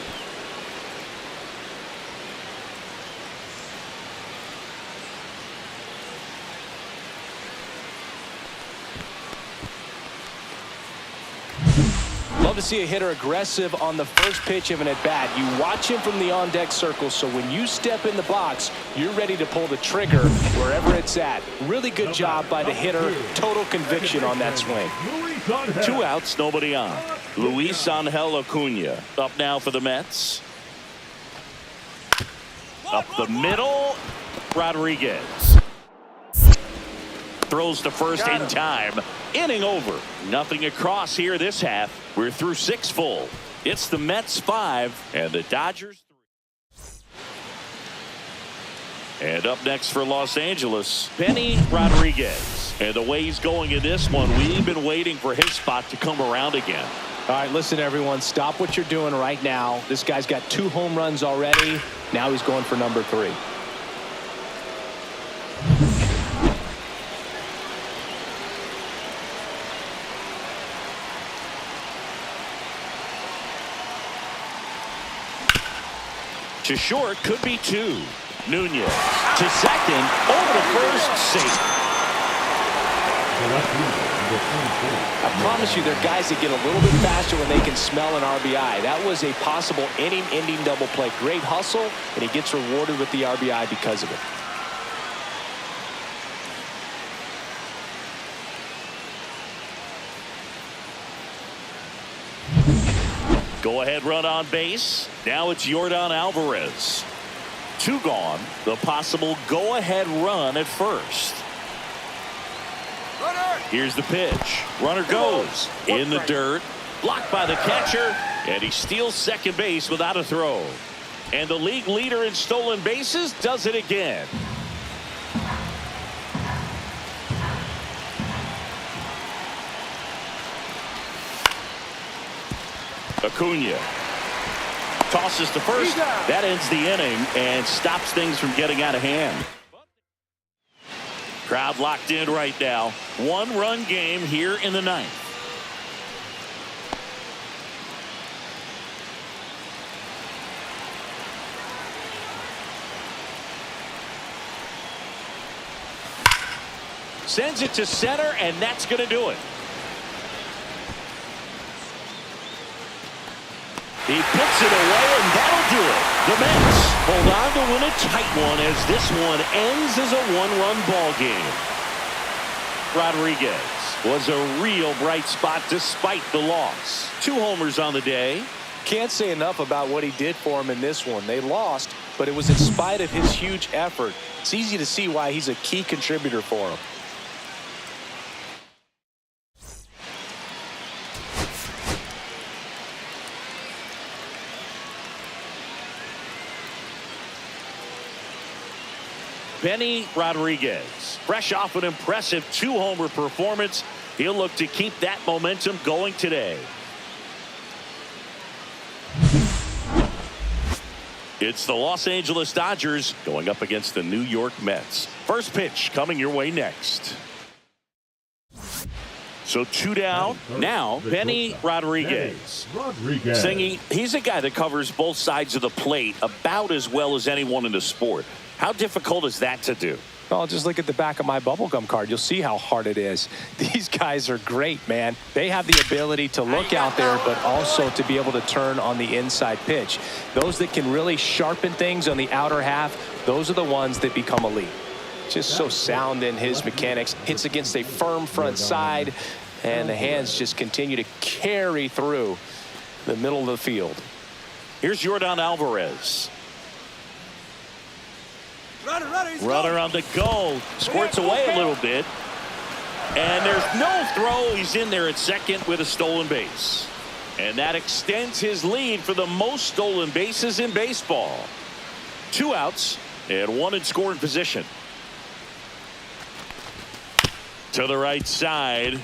Love to see a hitter aggressive on the first pitch of an at-bat. You watch him from the on-deck circle, so when you step in the box, you're ready to pull the trigger wherever it's at. Really good job by the hitter. Total conviction on that swing. 2 outs, nobody on. Luis Angel Acuna up now for the Mets. Up the middle, Rodriguez. Throws to first in time. Inning over. Nothing across here this half. We're through 6 full. It's the Mets 5 and the Dodgers 3. And up next for Los Angeles, Benny Rodriguez. And the way he's going in this one, we've been waiting for his spot to come around again. All right, listen, everyone. Stop what you're doing right now. This guy's got 2 home runs already. Now he's going for number 3. To short, could be 2. Nunez to second, over to first, safe. I promise you, there are guys that get a little bit faster when they can smell an RBI. That was a possible inning-ending double play. Great hustle, and he gets rewarded with the RBI because of it. Go-ahead run on base. Now it's Yordan Alvarez. 2 gone. The possible go-ahead run at first. Runner. Here's the pitch. Runner goes in the dirt. Blocked by the catcher. And he steals second base without a throw. And the league leader in stolen bases does it again. Acuna tosses to first. That ends the inning and stops things from getting out of hand. Crowd locked in right now. 1-run game here in the 9th. Sends it to center, and that's going to do it. He puts it away, and that'll do it. The Mets hold on to win a tight one as this one ends as a 1-run ball game. Rodriguez was a real bright spot despite the loss. 2 homers on the day. Can't say enough about what he did for him in this one. They lost, but it was in spite of his huge effort. It's easy to see why he's a key contributor for him. Benny Rodriguez, fresh off an impressive 2-homer performance. He'll look to keep that momentum going today. It's the Los Angeles Dodgers going up against the New York Mets. First pitch coming your way next. So 2 down. Now Benny Rodriguez. Singy, he's a guy that covers both sides of the plate about as well as anyone in the sport. How difficult is that to do? Oh, just look at the back of my bubblegum card. You'll see how hard it is. These guys are great, man. They have the ability to look out there, but also to be able to turn on the inside pitch. Those that can really sharpen things on the outer half, those are the ones that become elite. Just so sound in his mechanics. Hits against a firm front side. And the hands just continue to carry through the middle of the field. Here's Yordan Alvarez. Runner on the go. Squirts away a little bit. And there's no throw. He's in there at second with a stolen base. And that extends his lead for the most stolen bases in baseball. 2 outs and 1 in scoring position. To the right side.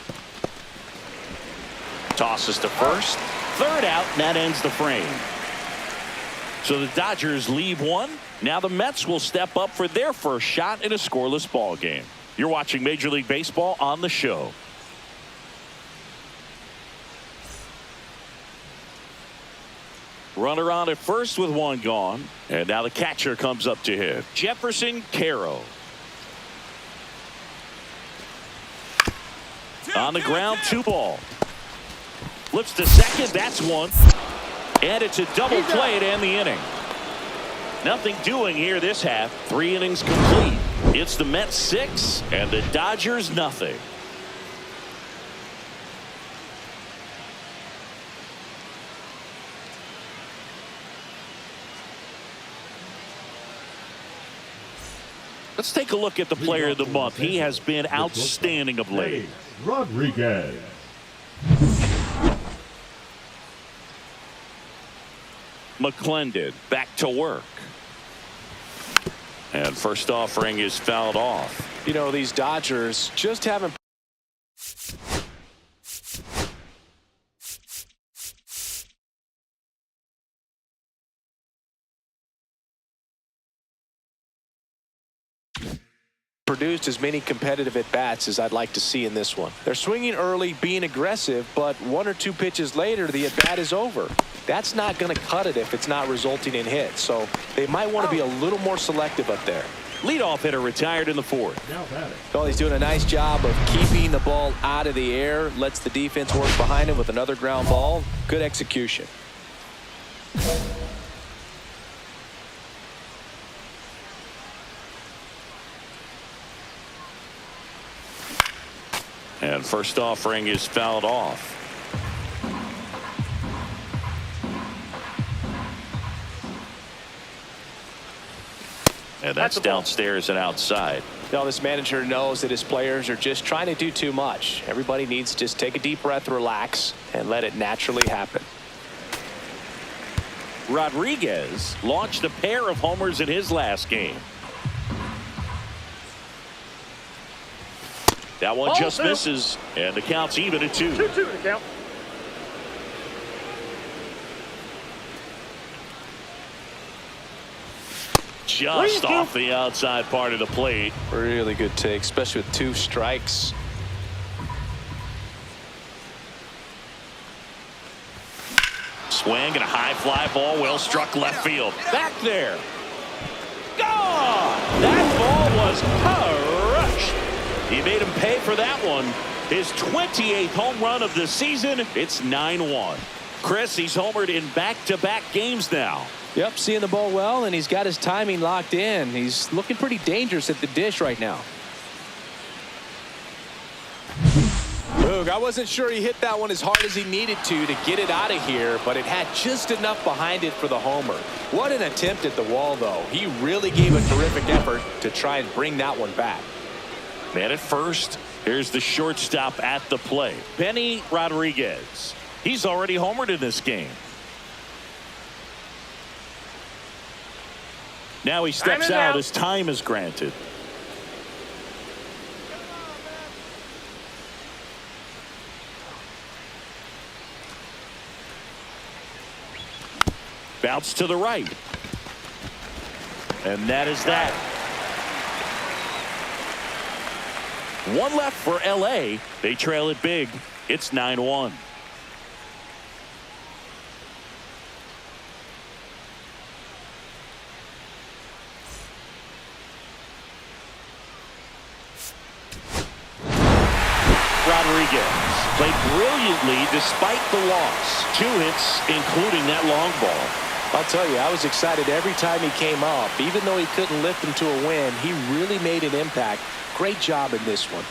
Tosses to first. 3rd out, and that ends the frame. So the Dodgers leave 1. Now the Mets will step up for their first shot in a scoreless ball game. You're watching Major League Baseball on the show. Runner on at first with 1 gone. And now the catcher comes up to him. Jefferson Caro. On the ground, 2 ball. Flips to second. That's 1. And it's a double play to end the inning. Nothing doing here this half. 3 innings complete. It's the Mets 6 and the Dodgers nothing. Let's take a look at the player of the month. He has been outstanding of late. Rodriguez. McClendon back to work. And first offering is fouled off. You know, these Dodgers just haven't produced as many competitive at-bats as I'd like to see in this one. They're swinging early, being aggressive, but 1 or 2 pitches later, the at-bat is over. That's not going to cut it if it's not resulting in hits. So they might want to be a little more selective up there. Leadoff hitter retired in the 4th. Well, he's doing a nice job of keeping the ball out of the air. Lets the defense work behind him with another ground ball. Good execution. And first offering is fouled off. And that's downstairs and outside. Now this manager knows that his players are just trying to do too much. Everybody needs to just take a deep breath, relax, and let it naturally happen. Rodriguez launched a pair of homers in his last game. That one just misses, and the count's even at 2. 2-2 to count. Just off the outside part of the plate. Really good take, especially with 2 strikes. Swing and a high fly ball, well struck left field. Back there. Gone! That ball was crushed. He made him pay for that one. His 28th home run of the season. It's 9-1. Chris, he's homered in back-to-back games now. Yep, seeing the ball well, and he's got his timing locked in. He's looking pretty dangerous at the dish right now. Boog, I wasn't sure he hit that one as hard as he needed to get it out of here, but it had just enough behind it for the homer. What an attempt at the wall, though. He really gave a terrific effort to try and bring that one back. Man at first. Here's the shortstop at the plate. Benny Rodriguez. He's already homered in this game. Now he steps out as time is granted. Bounce to the right. And that is that. 1 left for LA. They trail it big. It's 9-1. Rodriguez played brilliantly despite the loss. 2 hits, including that long ball. I'll tell you, I was excited every time he came up. Even though he couldn't lift him to a win, he really made an impact. Great job in this one.